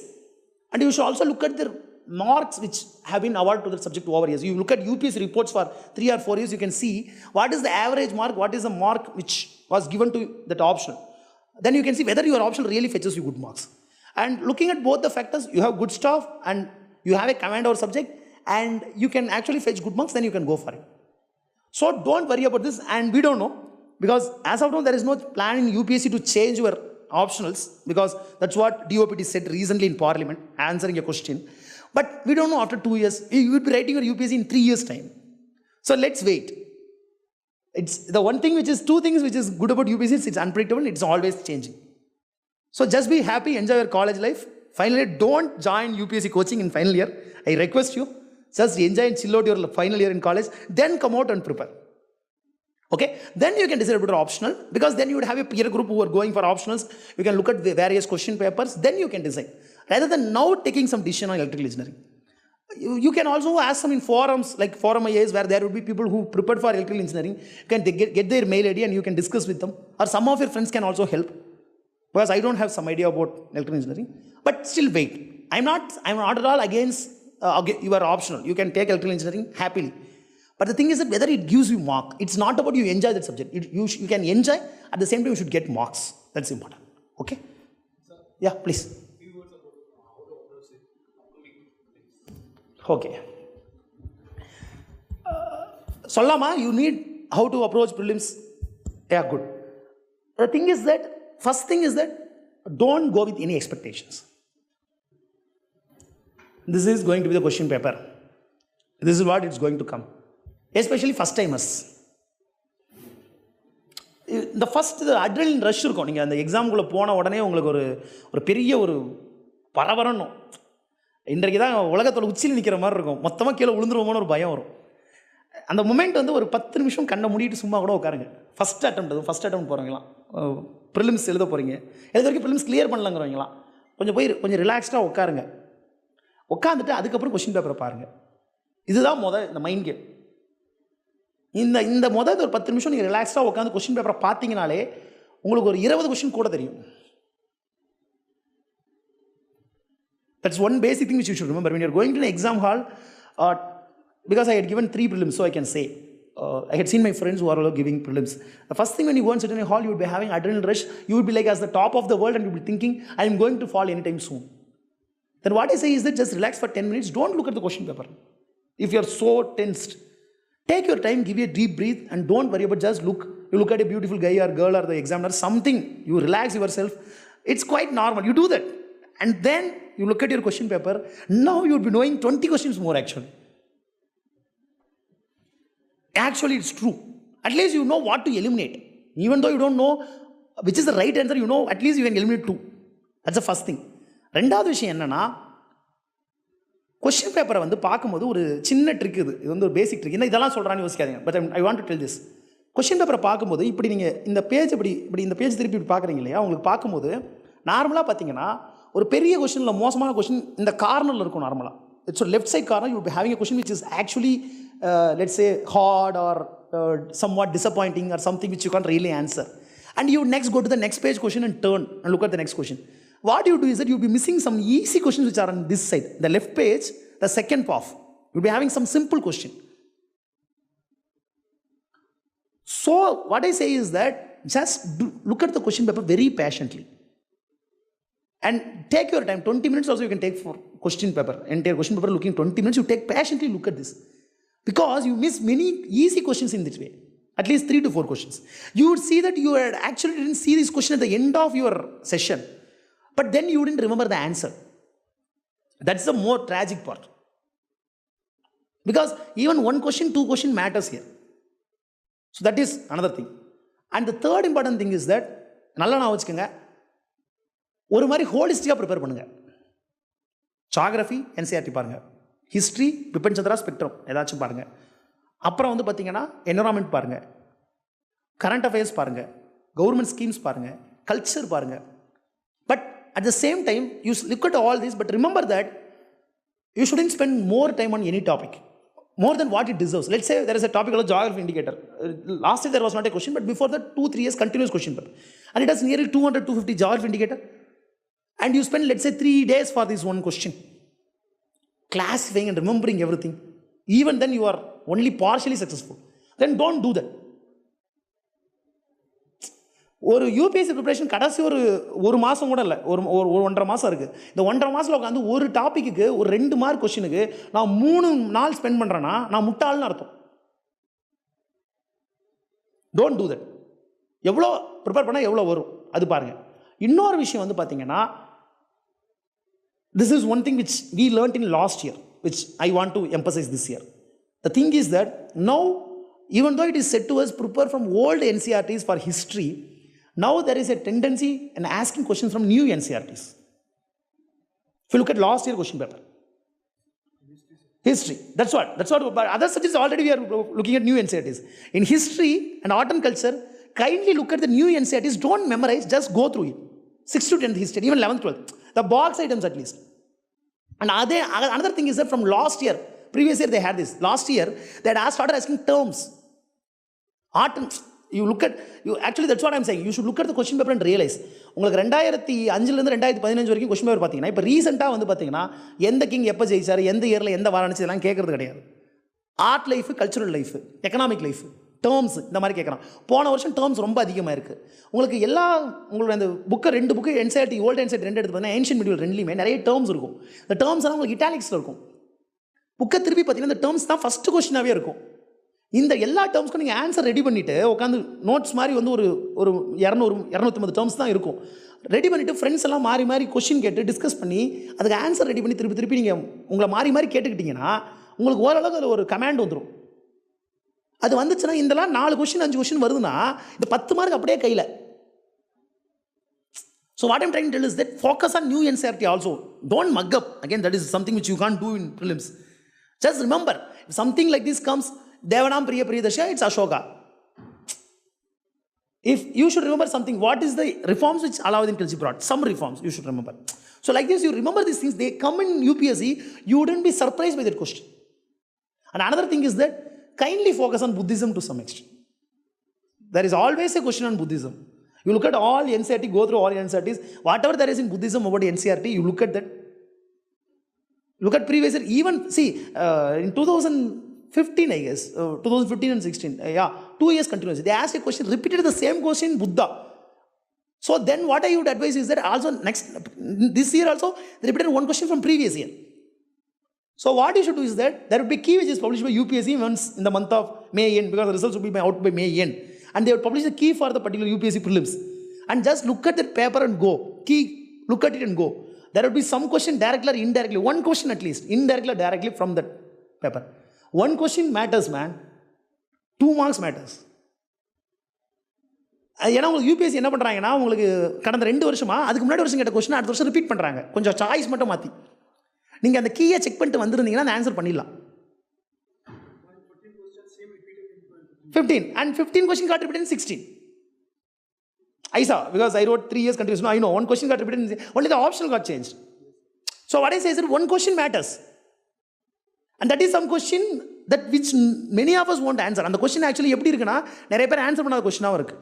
and you should also look at the marks which have been awarded to the subject over years. You look at UPSC reports for 3 or 4 years, you can see what is the average mark, what is the mark which was given to that option. Then you can see whether your option really fetches you good marks. And looking at both the factors, you have good staff and you have a command over subject, and you can actually fetch good marks, then you can go for it. So don't worry about this, and we don't know, because as of now there is no plan in UPSC to change your optionals, because that's what DOPT said recently in Parliament answering a question. But we don't know after 2 years. You will be writing your UPSC in 3 years' time. So let's wait. It's the one thing which is 2 things which is good about UPSC, it's unpredictable, it's always changing. So just be happy, enjoy your college life. Finally, don't join UPSC coaching in final year. I request you, just enjoy and chill out your final year in college, then come out and prepare. Okay? Then you can decide about optional, because then you would have a peer group who are going for optionals. You can look at the various question papers, then you can decide. Rather than now taking some decision on electrical engineering. You can also ask some in forums, like Forum IAS, where there would be people who prepared for electrical engineering. You can get their mail ID and you can discuss with them. Or some of your friends can also help. Because I don't have some idea about electrical engineering, but still wait. I'm not at all against you are optional. You can take electrical engineering happily. But the thing is that whether it gives you mark, it's not about you enjoy that subject. You can enjoy, at the same time you should get marks. That's important. Okay? Yeah, please. Okay, சொல்லலாமா? You need how to approach prelims. Yeah, good. The thing is that, first thing is that, don't go with any expectations. This is going to be the question paper. This is what it's going to come. Especially first timers. இந்த first adrenaline rush இருக்கும். நீங்கள் அந்த எக்ஸாமுக்குள்ளே போன உடனே உங்களுக்கு ஒரு பெரிய ஒரு பரபரணும். இன்றைக்கு தான் உலகத்தோட உச்சியில் நிற்கிற மாதிரி இருக்கும். மொத்தமாக கீழே விழுந்துருவோமோன்னு ஒரு பயம் வரும். அந்த மொமெண்ட் வந்து ஒரு 10 நிமிஷம் கண்ணை மூடிட்டு சும்மா கூட உட்காருங்க. ஃபஸ்ட் அட்டம் போகிறவங்களாம், ப்ரிலிம்ஸ் எழுத போகிறீங்க, எழுத வரைக்கும் ப்ரிலிம்ஸ் கிளியர் பண்ணலங்கிறவங்களாம் கொஞ்சம் ரிலாக்ஸ்டாக உட்காருங்க. உட்காந்துட்டு அதுக்கப்புறம் கொஷின் பேப்பரை பாருங்கள். இதுதான் இந்த மைண்ட் கேம். இந்த ஒரு 10 நிமிஷம் நீங்கள் ரிலாக்ஸ்டாக உட்காந்து கொஷின் பேப்பரை பார்த்தீங்கனாலே உங்களுக்கு ஒரு 20 கொஷின் கூட தெரியும். That's one basic thing which you should remember when you are going to an exam hall. Because I had given 3 prelims, so I can say I had seen my friends who are all giving prelims. The first thing when you go and sit in a hall, you would be having adrenaline rush. You would be like as the top of the world, and you would be thinking, I am going to fall anytime soon. Then what I say is that just relax for 10 minutes. Don't look at the question paper. If you are so tensed, take your time, give a deep breath, and don't worry about just look. You look at a beautiful guy or girl or the examiner, something. You relax yourself. It's quite normal. You do that, and then you look at your question paper. Now you would be knowing 20 questions more actually. Actually, it's true. At least you know what to eliminate. Even though you don't know which is the right answer, you know at least you can eliminate 2. That's the first thing. ரெண்டாவது விஷயம் என்னன்னா, question பேப்பரை வந்து பார்க்கும்போது ஒரு சின்ன trick. இது வந்து ஒரு பேசிக் ட்ரிக். இதெல்லாம் சொல்கிறான்னு யோசிக்காதீங்க. But I want to tell this. Question பேப்பரை பார்க்கும்போது இப்படி நீங்கள் இந்த பேஜ் இப்படி இந்த பேஜ் திருப்பி இப்படி பார்க்குறீங்க இல்லையா? உங்களுக்கு பார்க்கும்போது நார்மலாக பார்த்தீங்கன்னா ஒரு பெரிய கொஸ்டினில் மோசமான கொஸ்டின் இந்த கார்னரில் இருக்கும். நார்மலாக இட்ஸ் ஒரு left side corner. You will be having a question which is actually let's say hard or somewhat disappointing or something which you can't really answer, and you next go to the next page question and turn and look at the next question. What you do is that you'll be missing some easy questions which are on this side, the left page, the second half. You'll be having some simple question. So what I say is that just look at the question paper very patiently and take your time. 20 minutes also you can take for question paper, entire question paper looking 20 minutes. You take patiently look at this, because you miss many easy questions in this way, at least 3 to 4 questions. You would see that you had actually didn't see this question at the end of your session, but then you didn't remember the answer. That's the more tragic part, because even 1 question, 2 question matters here. So that is another thing. And the third important thing is that, நல்லா நான் வச்சுக்கோங்க, ஒரு மாதிரி ஹோலிஸ்டிக்காக prepare பண்ணுங்கள். Geography NCERT பாருங்கள், history Bipin Chandra spectrum ஏதாச்சும் பாருங்கள், அப்புறம் வந்து பார்த்தீங்கன்னா என்விரான்மெண்ட் பாருங்கள், கரண்ட் அஃபேர்ஸ் பாருங்கள், கவர்மெண்ட் ஸ்கீம்ஸ் பாருங்கள், கல்ச்சர் பாருங்கள். But at the same time you look at all this, but remember that you shouldn't spend more time on any topic more than what it deserves. Let's say there is a topic called geography indicator. Last year there was not a question, but before that 2-3 years continuous question paper, and it has nearly 200-250 geography indicator, and you spend let's say 3 days for this one question, classifying and remembering everything. Even then you are only partially successful. Then don't do that. ஒரு UPSC preparation கடைசி ஒரு மாதம் கூட இல்லை, ஒரு 1.5 மாதம் இருக்குது. இந்த 1.5 மாதத்தில் உட்காந்து ஒரு டாப்பிக்கு ஒரு 2 மார்க் கொஸ்டினுக்கு நான் 3 நாள் ஸ்பெண்ட் பண்ணுறேன்னா நான் முட்டாள்னு அர்த்தம். Don't do that. எவ்வளோ ப்ரிப்பேர் பண்ணால் எவ்வளோ வரும் அது பாருங்கள். இன்னொரு விஷயம் வந்து பார்த்தீங்கன்னா, this is one thing which we learnt in last year, which I want to emphasize this year. The thing is that now, even though it is said to us prepare from old NCERTs for history, now there is a tendency in asking questions from new NCERTs. If you look at last year question paper, history, that's what. But other subjects already we are looking at new NCERTs. In history and art and culture, kindly look at the new NCERTs. Don't memorize, just go through it. 6th to 10th history, even 11th, 12th, the box items at least. And another thing is that from last year, previous year they had this. Last year they had started asking terms. Art and you look at, actually that's what I'm saying. You should look at the question paper and realize, உங்களுக்கு 2005லேருந்து 2015 வரைக்கும் question paper பார்த்தீங்கன்னா, இப்போ ரீசெண்டாக வந்து பார்த்தீங்கன்னா எந்த king எப்போ ஜெயிச்சார், எந்த இயரில் எந்த வாரணிச்சு, இதெல்லாம் கேட்கறது கிடையாது. Art life, cultural life, economic life, terms இந்த மாதிரி கேட்குறான். போன வருஷம் டேர்ம்ஸ் ரொம்ப அதிகமாக இருக்குது. உங்களுக்கு உங்களோட அந்த புக்கை 2 புக்கு என்சிஆர்டி ஓல்டு என்சிஆர்டி 2 எடுத்து பார்த்தீங்கன்னா ஏன்ஷியன்ட் மிடிவல் 2லேயுமே நிறைய டேர்ம்ஸ் இருக்கும். இந்த டேர்ம்ஸ் எல்லாம் உங்களுக்கு இட்டாலிக்ஸில் இருக்கும். புக்கை திருப்பி பார்த்தீங்கன்னா இந்த டேர்ம்ஸ் தான் ஃபஸ்ட்டு கொஸ்டினாகவே இருக்கும். இந்த எல்லா டேர்ம்ஸ்க்கும் நீங்கள் ஆன்சர் ரெடி பண்ணிவிட்டு உட்காந்து நோட்ஸ் மாதிரி வந்து ஒரு 250 டேர்ம்ஸ் தான் இருக்கும். ரெடி பண்ணிவிட்டு ஃப்ரெண்ட்ஸ் எல்லாம் மாறி மாறி கொஸ்டின் கேட்டு டிஸ்கஸ் பண்ணி அதுக்கு ஆன்சர் ரெடி பண்ணி திருப்பி நீங்கள் உங்களை மாறி மாறி கேட்டுக்கிட்டிங்கன்னா உங்களுக்கு ஓரளவுக்கு அதில் ஒரு கமாண்ட் வந்துடும். அது வந்துச்சுன்னா இதெல்லாம் 4 கொஸ்டின் 5 கொஸ்டின் வருதுன்னா இந்த 10 மார்க் அப்படியே கையில். So what I'm trying to tell is that focus on new NCERT also. Don't mug up. Again, that is something which you can't do in prelims. Just remember, if something like this comes, Devanam Priya Priyadasha, it's Ashoka. If you should remember something, what is the reforms which Alauddin Khilji brought? Some reforms you should remember. So like this, you remember these things, they come in UPSC, you wouldn't be surprised by that question. And another thing is that kindly focus on Buddhism to some extent. There is always a question on Buddhism. You look at all NCERT, go through all NCERTs, whatever there is in Buddhism about NCERT, you look at that. Look at previous year, even, see, in 2015, I guess, 2015 and 16, 2 years continuously, they asked a question, repeated the same question, Buddha. So then what I would advise is that also this year also, they repeated one question from previous year. So what you should do is that, there would be key which is published by UPSC once in the month of May end, because the results will be out by May end. And they would publish the key for the particular UPSC prelims. And just look at that paper and go. Key, look at it and go. There will be some question directly or indirectly. One question at least, indirectly or directly from that paper. One question matters, man. 2 marks matters. ஏன்னா உங்களுக்கு UPSC என்ன பண்ணுறாங்கன்னா உங்களுக்கு கடந்த 2 வருஷமா அதுக்கு முன்னாடி வருஷம் கேட்ட கொஸ்டின் அடுத்த வருஷம் ரிப்பீட் பண்ணுறாங்க, கொஞ்சம் சாய்ஸ் மட்டும் மாற்றி. நீங்கள் அந்த கீயை செக் பண்ணிட்டு வந்துருந்தீங்கன்னா அந்த ஆன்சர் பண்ணிடலாம். 15 and 15 question got repeated in 16. I saw, because I wrote 3 years continuous. No, I know one question got repeated in, only the optional got changed. So what I say is that one question matters, and that is some question that which many of us won't answer. And the question actually எப்படி இருக்குன்னா நிறைய பேர் answer பண்ணாத கொஸ்டினாகவும் இருக்கு.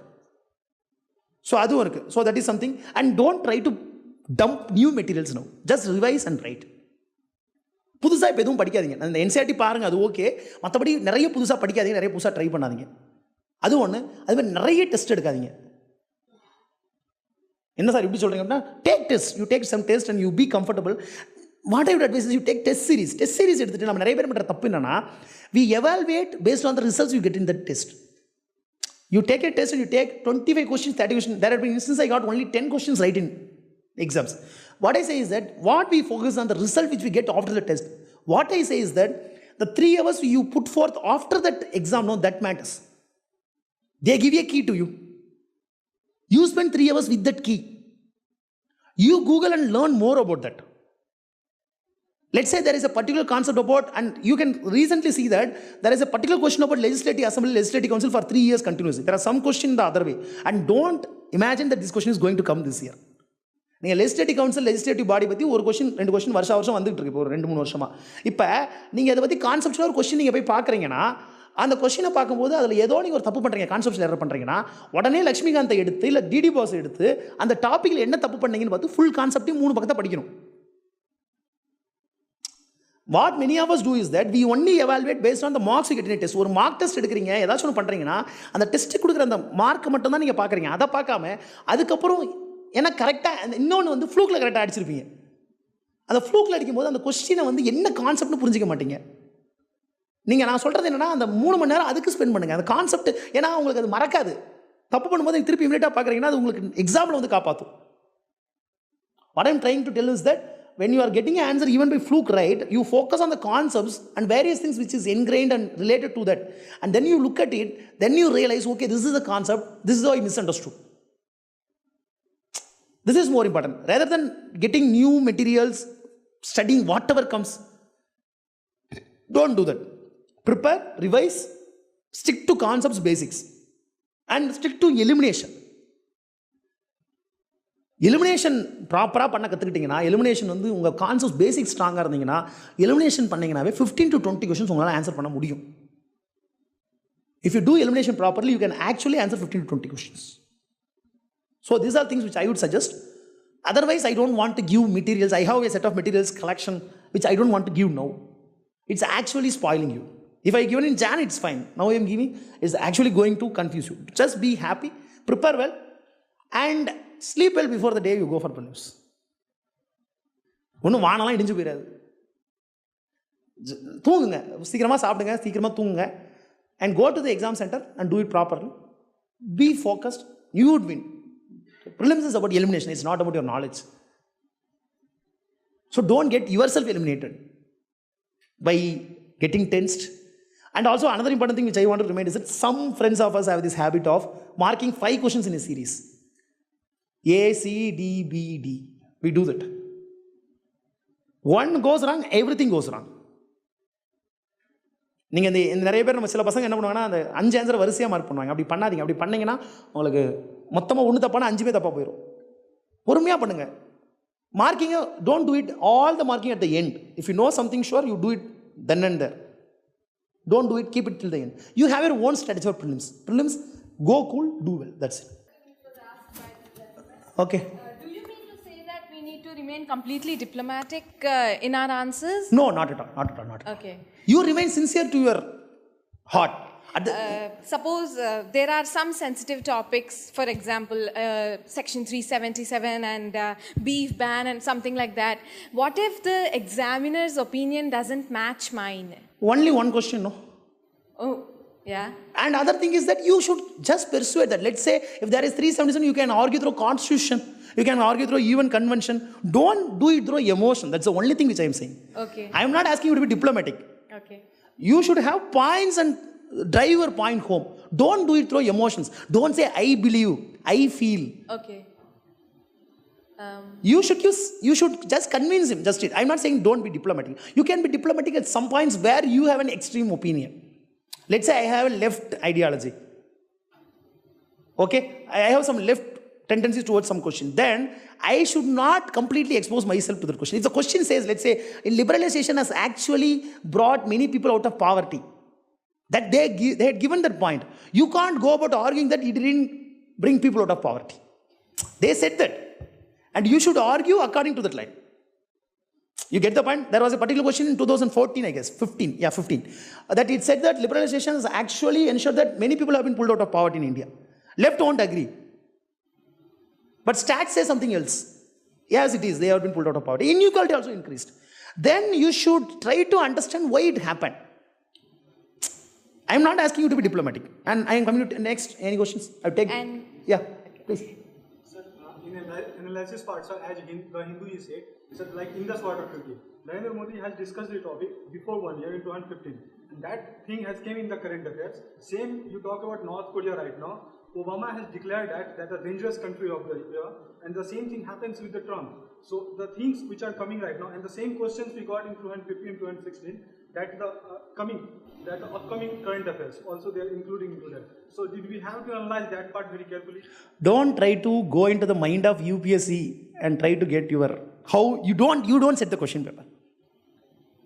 So அதுவும் இருக்கு. So that is something, and don't try to dump new materials now. Just revise and write. புதுசாக இப்போ எதுவும் படிக்காதீங்க. அந்த என்சிஆர்டி பாருங்கள், அது ஓகே. மற்றபடி நிறைய புதுசாக படிக்காதீங்க, நிறைய புதுசாக ட்ரை பண்ணாதீங்க. அது ஒன்று. அதுமாதிரி நிறைய டெஸ்ட் எடுக்காதீங்க. என்ன சார் இப்படி சொல்கிறீங்க அப்படின்னா, take test. You take some test and you be comfortable. What I would advise is you take test series. Test series எடுத்துகிட்டு நம்ம நிறைய பேர் பண்ணுற தப்பு என்னன்னா, we evaluate based on the results you get in that test. You take a test and you take 25 questions, 30 questions. There have been instances I got only 10 questions right in exams. What I say is that what we focus on the result which we get after the test. What I say is that the 3 hours you put forth after that exam, no, that matters. They give a key to you. You spend 3 hours with that key. You Google and learn more about that. Let's say there is a particular concept about, and you can recently see that there is a particular question about Legislative Assembly, Legislative Council for 3 years continuously. There are some questions the other way. And don't imagine that this question is going to come this year. நீங்கள் legislative council legislative பாடி பற்றி ஒரு question 2 question வருஷம் வந்துகிட்டு இருக்கு. இப்போ ஒரு 2-3 வருஷமாக. இப்போ நீங்கள் அதை பற்றி கான்செப்டில் ஒரு கொஸ்டின் நீங்கள் போய் பார்க்குறீங்கன்னா, அந்த கொஸ்டினை பார்க்கும்போது அதில் ஏதோ நீங்கள் ஒரு தப்பு பண்ணுறீங்க, கான்செப்டில் எரர் பண்ணுறீங்கன்னா, உடனே லக்ஷ்மிகாந்தை எடுத்து இல்லை டிடி பாஸ் எடுத்து அந்த டாப்பிக்கில் என்ன தப்பு பண்ணீங்கன்னு பார்த்து ஃபுல் கான்செப்டையும் 3 பக்கத்தை படிக்கணும். What many of us do is that we only evaluate based on the marks you get in a test. ஒரு மார்க் டெஸ்ட் எடுக்கிறீங்க, ஏதாச்சும் ஒன்று பண்ணுறீங்கன்னா அந்த டெஸ்ட்டு கொடுக்குற அந்த மார்க்கை மட்டும் தான் நீங்கள் பார்க்குறீங்க. அதை பார்க்காம அதுக்கப்புறம் ஏன்னா கரெக்டாக இன்னொன்று வந்து ஃப்ளூக்கில் கரெக்டாக அடிச்சிருப்பீங்க. அந்த ஃப்ளூக்கில் அடிக்கும்போது அந்த கொஸ்டினை வந்து என்ன கான்செப்ட்னு புரிஞ்சிக்க மாட்டீங்க. நீங்கள் நான் சொல்கிறது என்னென்னா, அந்த 3 மணி நேரம் அதுக்கு ஸ்பெண்ட் பண்ணுங்கள், அந்த கான்செப்ட். ஏன்னா உங்களுக்கு அது மறக்காது. தப்பு பண்ணும்போது திருப்பி இமீடியட்டாக பார்க்குறீங்கன்னா அது உங்களுக்கு எக்ஸாமில் வந்து காப்பாற்றும். What I am trying to tell is that when you are getting an answer even by fluke right, you focus on the concepts and various things which is ingrained and related to that, and then you look at it, then you realize, okay, this is the concept, this is how I misunderstood. This is more important rather than getting new materials, studying whatever comes. Don't do that. Prepare, revise, stick to concepts, basics, and stick to elimination. Elimination ப்ராப்பராக பண்ண கற்றுக்கிட்டிங்கன்னா, elimination வந்து உங்கள் concept பேசிக் ஸ்ட்ராங்காக இருந்தீங்கன்னா, elimination பண்ணிங்கனாவே 15 to 20 questions உங்களால் answer பண்ண முடியும். If you do elimination properly, you can actually answer 15 to 20 questions. So these are things which I would suggest. Otherwise, I don't want to give materials. I have a set of materials collection which I don't want to give now. It's actually spoiling you. If I give it in Jan, it's fine. Now I am giving, it's actually going to confuse you. Just be happy, prepare well, and sleep well before the day you go for prelims. ஒன்றும் வானலாம் இடிஞ்சு போயிடாது. தூங்குங்க, சீக்கிரமாக சாப்பிடுங்க, சீக்கிரமாக தூங்குங்க, and go to the exam center and do it properly. Be focused, you would win. Prelims is about elimination, it's not about your knowledge. So don't get yourself eliminated by getting tensed. And also another important thing which I want to remind is that some friends of us have this habit of marking 5 questions in a series. A, C, D, B, D. We do that. One goes wrong, everything goes wrong. நீங்கள் இந்த நிறைய பேர் நம்ம சில பசங்க என்ன பண்ணுவாங்கன்னா அந்த 5 ஆன்சரை வரிசையாக மார்க் பண்ணுவாங்க. அப்படி பண்ணாதீங்க. அப்படி பண்ணிங்கன்னா உங்களுக்கு மொத்தமாக 1 தப்பானா 5 தப்பாக போயிடும். பொறுமையாக பண்ணுங்கள். மார்க்கிங்கை don't do it all the marking at the end. If you know something sure you do it then and there. Don't do it, keep it till the end. You have your own strategy for prelims. Prelims, go cool, do well. That's it. Okay. Do you mean to say that we need to remain completely diplomatic in our answers? No, not at all. Not at all. Not at all. Okay. You remain sincere to your heart. Suppose there are some sensitive topics, for example, Section 377 and beef ban and something like that. What if the examiner's opinion doesn't match mine? Only one question, no? Oh, yeah. And other thing is that you should just persuade that. Let's say if there is 377, you can argue through constitution. You can argue through even convention. Don't do it through emotion. That's the only thing which I am saying. Okay. I am not asking you to be diplomatic. Okay. You should have points and drive your point home. Don't do it through emotions. Don't say I believe, I feel. Okay. You should just convince him. Just it. I'm not saying don't be diplomatic. You can be diplomatic at some points where you have an extreme opinion. Let's say I have a left ideology. Okay? I have some left tendencies towards some question. Then I should not completely expose myself to that question. If the question says, let's say, liberalization has actually brought many people out of poverty, that they had given that point. You can't go about arguing that it didn't bring people out of poverty. They said that. And you should argue according to that line. You get the point? There was a particular question in 2014, I guess, 15. Yeah, 15. That it said that liberalization has actually ensured that many people have been pulled out of poverty in India. Left won't agree. But stats say something else. Yes, it is. They have been pulled out of poverty. Inequality also increased. Then you should try to understand why it happened. I am not asking you to be diplomatic. And I am coming to next. Any questions? I'll take. Yeah, please. Sir, in analysis part, sir, as the Hindu is said, sir, like in the SWOT activity, Narendra Modi has discussed the topic before 1 year in 2015. And that thing has came in the current affairs. Same, you talk about North Korea right now. Obama has declared that a dangerous country of the year, and the same thing happens with the Trump. So the things which are coming right now, and the same questions we got in 2015, 2016, that the upcoming current affairs, also they are including into that. So did we have to analyze that part very carefully? Don't try to go into the mind of UPSC and try to get your how you don't set the question paper.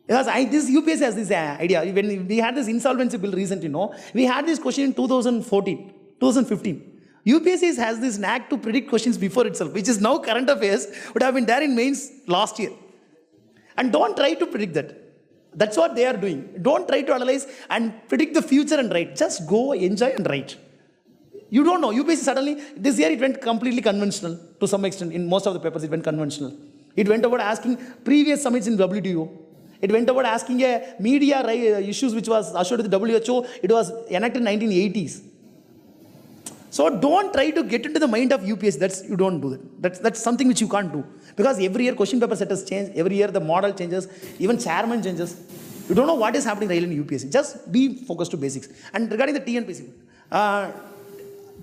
Because this UPSC has this idea. When we had this insolvency bill recently, we had this question in 2015. UPSC has this knack to predict questions before itself, which is now current affairs, would have been there in mains last year. And don't try to predict that. That's what they are doing. Don't try to analyze and predict the future and write. Just go, enjoy and write. You don't know. UPSC suddenly, this year it went completely conventional to some extent. In most of the papers it went conventional. It went about asking previous summits in WTO. It went about asking a media issues which was assured with the WHO. It was enacted in 1980s. So don't try to get into the mind of UPSC. You don't do that. That's something which you can't do. Because every year question paper setters change. Every year the model changes. Even chairman changes. You don't know what is happening really in UPSC. Just be focused to basics. And regarding the TNPC,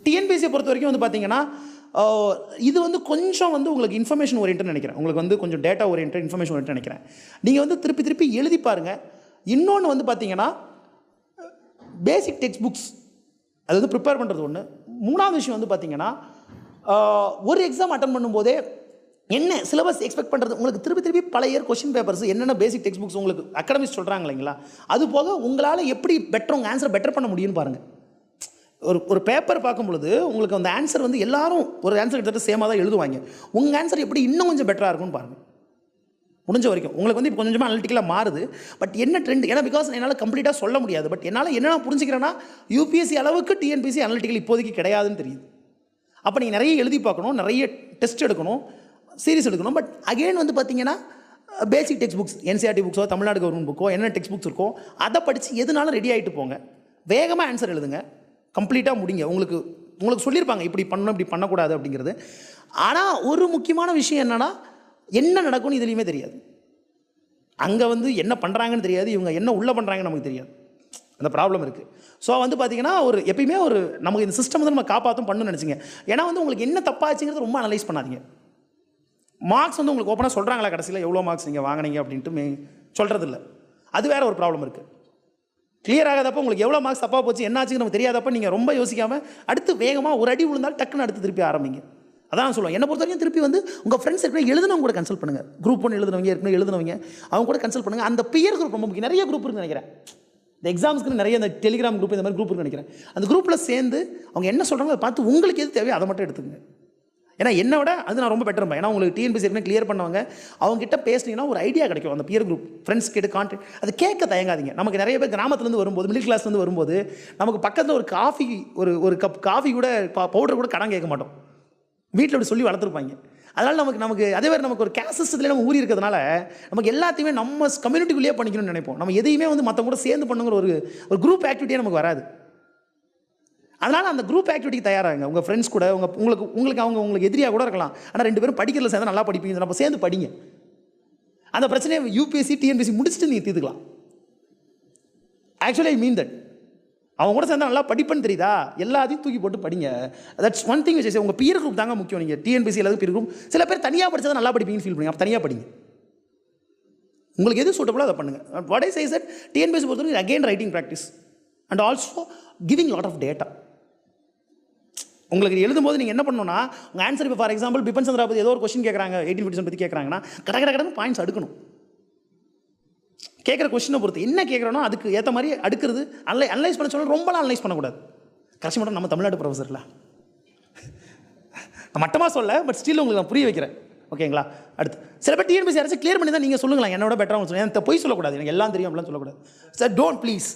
TNPC பொறுத்த வரைக்கும் வந்து பார்த்தீங்கன்னா இது வந்து கொஞ்சம் வந்து உங்களுக்கு information ஓரியன்ட்னு நினைக்கிறேன். உங்களுக்கு வந்து கொஞ்சம் டேட்டா ஓரியன்ட் இன்ஃபர்மேஷன் ஓரியன்ட் நினைக்கிறேன். நீங்கள் வந்து திருப்பி எழுதி பாருங்கள். இன்னொன்று வந்து பார்த்தீங்கன்னா பேசிக் டெக்ஸ்ட் புக்ஸ் அது வந்து ப்ரிப்பேர் பண்ணுறது ஒன்று. மூணாவது விஷயம் வந்து பார்த்தீங்கன்னா ஒரு எக்ஸாம் அட்டன் பண்ணும்போதே என்ன சிலபஸ் எக்ஸ்பெக்ட் பண்ணுறது உங்களுக்கு திருப்பி பல இயர் கொஸ்டின் பேப்பர்ஸ் என்னென்ன பேசிக் டெக்ஸ்ட் புக்ஸ் உங்களுக்கு அகாடமிக்ஸ் சொல்கிறாங்க இல்லைங்களா, அது போக உங்களால் எப்படி உங்கள் ஆன்சரை பெட்டர் பண்ண முடியும்னு பாருங்கள். ஒரு பேப்பர் பார்க்கும் பொழுது உங்களுக்கு அந்த ஆன்சர் வந்து எல்லாரும் ஒரு ஆன்சர் கிட்டத்தட்ட சேமாக தான் எழுதுவாங்க. உங்கள் ஆன்சர் எப்படி இன்னும் கொஞ்சம் பெட்டராக இருக்கும்னு பாருங்கள். முடிஞ்ச வரைக்கும் உங்களுக்கு வந்து இப்போ கொஞ்சமாக அனலிட்டிக்கலாக மாறுது. பட் என்ன ட்ரெண்ட், ஏன்னா பிகாஸ் என்னால் கம்ப்ளீட்டாக சொல்ல முடியாது. பட் என்னால் என்ன புரிஞ்சுக்கிறேன்னா யூபிஎஸ்சி அளவுக்கு டிஎன்பிசி அனலிட்டிக்கல் இப்போதைக்கு கிடையாதுன்னு தெரியுது. அப்போ நீங்கள் நிறைய எழுதி பார்க்கணும், நிறைய டெஸ்ட் எடுக்கணும், சீரிஸ் எடுக்கணும். பட் அகெயின் வந்து பார்த்தீங்கன்னா பேசிக் டெக்ஸ்ட் புக்ஸ் என்சிஆர்டி புக்ஸோ தமிழ்நாடு கவர்மெண்ட் புக்கோ என்ன டெக்ஸ்ட் புக்ஸ் இருக்கோ அதை படித்து எதுனாலும் ரெடி ஆகிட்டு போங்க. வேகமாக ஆன்சர் எழுதுங்க, கம்ப்ளீட்டாக முடிங்க. உங்களுக்கு சொல்லியிருப்பாங்க இப்படி பண்ணணும் இப்படி பண்ணக்கூடாது அப்படிங்கிறது. ஆனால் ஒரு முக்கியமான விஷயம் என்னென்னா, என்ன நடக்கும்னு இதுலேயுமே தெரியாது. அங்கே வந்து என்ன பண்ணுறாங்கன்னு தெரியாது, இவங்க என்ன உள்ளே பண்ணுறாங்கன்னு நமக்கு தெரியாது. அந்த ப்ராப்ளம் இருக்குது. ஸோ வந்து பார்த்திங்கன்னா எப்பயுமே நமக்கு இந்த சிஸ்டம் வந்து நம்ம காப்பாற்றும் பண்ணணும்னு நினச்சிங்க. ஏன்னா வந்து உங்களுக்கு என்ன தப்பாச்சுங்கிறது ரொம்ப அனலைஸ் பண்ணாதீங்க. மார்க்ஸ் வந்து உங்களுக்கு ஓப்பனாக சொல்கிறாங்களா கடைசியில் எவ்வளோ மார்க்ஸ் நீங்கள் வாங்கினீங்க அப்படின்ட்டு சொல்கிறதில்ல. அது வேறு ஒரு ப்ராப்ளம் இருக்குது. கிளியர் ஆகாதப்போ உங்களுக்கு எவ்வளோ மார்க்ஸ் தப்பாக போச்சு என்னாச்சுன்னு நமக்கு தெரியாதப்போ நீங்கள் ரொம்ப யோசிக்காமல் அடுத்து வேகமாக ஒரு அடி விழுந்தால் டக்குன்னு அடுத்து திருப்பி ஆரம்பிங்க. அதான் நான் சொல்லுவேன். என்னை பொறுத்த வரைக்கும் திருப்பி வந்து உங்கள் ஃப்ரெண்ட்ஸ் ஏற்கனவே எழுதுனவங்க கூட கன்சல்ட் பண்ணுங்கள். குரூப் 1 எழுதுனவங்க ஏற்கனவே எழுதுனவங்க அவங்க கூட கன்சல்ட் பண்ணுங்கள். அந்த பியர் குரூப் ரொம்ப முக்கியம். நிறைய குரூப் இருக்குன்னு நினைக்கிறேன். இந்த எக்ஸாம்ஸ்க்கு நிறைய இந்த டெலிகிராம் குரூப் இந்த மாதிரி குரூப் இருக்குன்னு நினைக்கிறேன். அந்த குரூப்பில் சேர்ந்து அவங்க என்ன சொல்கிறாங்களோ அதை பார்த்து உங்களுக்கு எது தேவையோ அதை மட்டும் எடுத்துக்கங்க. ஏன்னா என்னை விட அது நான் ரொம்ப பெட்டர். ஏன்னா உங்களுக்கு டிஎன்பிஎஸ்சி ஏற்கனவே கிளியர் பண்ணவங்க அவங்ககிட்ட பேசினீங்கன்னா ஒரு ஐடியா கிடைக்கும். அந்த பியர் குரூப் ஃப்ரெண்ட்ஸ் கிட்ட கான்டாக்ட் அது கேட்க தயங்காதீங்க. நமக்கு நிறைய பேர் கிராமத்துலேருந்து வரும்போது மிடில் கிளாஸ்லேருந்து வரும்போது நமக்கு பக்கத்தில் ஒரு காஃபி ஒரு கப் காஃபி கூட பவுடர் கூட கடன் கேட்க மாட்டோம். வீட்டில் அப்படி சொல்லி வளர்த்துருப்பாங்க. அதனால் நமக்கு அதே மாதிரி நமக்கு ஒரு கேஸ்ட் சிஸ்டத்தில் நம்ம ஊறி இருக்கிறதுனால நமக்கு எல்லாத்தையுமே நம்ம கம்யூனிட்டிக்குள்ளேயே பண்ணிக்கணும்னு நினைப்போம். நம்ம எதையுமே வந்து மற்றவங்க கூட சேர்ந்து பண்ணுங்கிற ஒரு குரூப் ஆக்டிவிட்டியே நமக்கு வராது. அதனால் அந்த குரூப் ஆக்டிவிட்டிக்கு தயாராகுங்க. உங்கள் ஃப்ரெண்ட்ஸ் கூட உங்களுக்கு எதிரியாக கூட இருக்கலாம். ஆனால் 2 பேரும் படிக்கிறதுல சேர்ந்து நல்லா படிப்பீங்க. நம்ம சேர்ந்து படிங்க. அந்த பிரச்சனையை யூபிஎஸ்சி டிஎன்பிஎஸ்சி முடிச்சுட்டு நீங்கள் தீர்த்துக்கலாம். Actually I mean that. அவங்க கூட சேர்ந்தா நல்லா படிப்புன்னு தெரியுதா, எல்லாத்தையும் தூக்கி போட்டு படிங்க. தட்ஸ் ஒன் திங் விச் உங்கள் பியர் குரூப் தாங்க முக்கியம். நீங்கள் டிஎன்பிஎஸ்சி எல்லாத்துக்கும் பியர் குரூப். சில பேர் தனியாக படித்தா நல்லா படிப்பீங்கன்னு ஃபீல் பண்ணுங்க. அப்போ தனியாக படிங்க. உங்களுக்கு எது சூட்டபுளோ அதை பண்ணுங்கள். What I say is that TNPSC பொறுத்தவரைக்கும் again writing practice and also giving lot of data. உங்களுக்கு எழுதும்போது நீங்கள் என்ன பண்ணணும்னா உங்கள் ஆன்சர் இப்போ ஃபார் எக்ஸாம்பிள் பிபின் சந்திரா பற்றி ஏதோ ஒரு கொஸ்டின் கேட்குறாங்க, 1857 பற்றி கேட்குறாங்கன்னா கடை பாயிண்ட்ஸ் அடுக்கணும். கேட்குற கொஸ்டினை பொறுத்து என்ன கேட்குறனோ அதுக்கு ஏற்ற மாதிரி அடுக்கிறது. அனலைஸ் பண்ண சொன்னால் ரொம்பலாம் அனலைஸ் பண்ணக்கூடாது. கடைசி மட்டும் நம்ம தமிழ்நாடு ப்ரொஃபஸரில் நான் மட்டமாக சொல்ல, பட் ஸ்டில் உங்களுக்கு நான் புரிய வைக்கிறேன். ஓகேங்களா? அடுத்து சில பேர் டிஎன்பிஎஸ்சி யாராச்சும் கிளியர் பண்ணி தான் நீங்கள் சொல்லுங்களேன், என்னோட பெட்டராக சொல்லுங்கள். எனக்கு பொய் சொல்லக்கூடாது, எனக்கு எல்லாம் தெரியும் அப்படிலாம் சொல்லக்கூடாது. Sir don't please.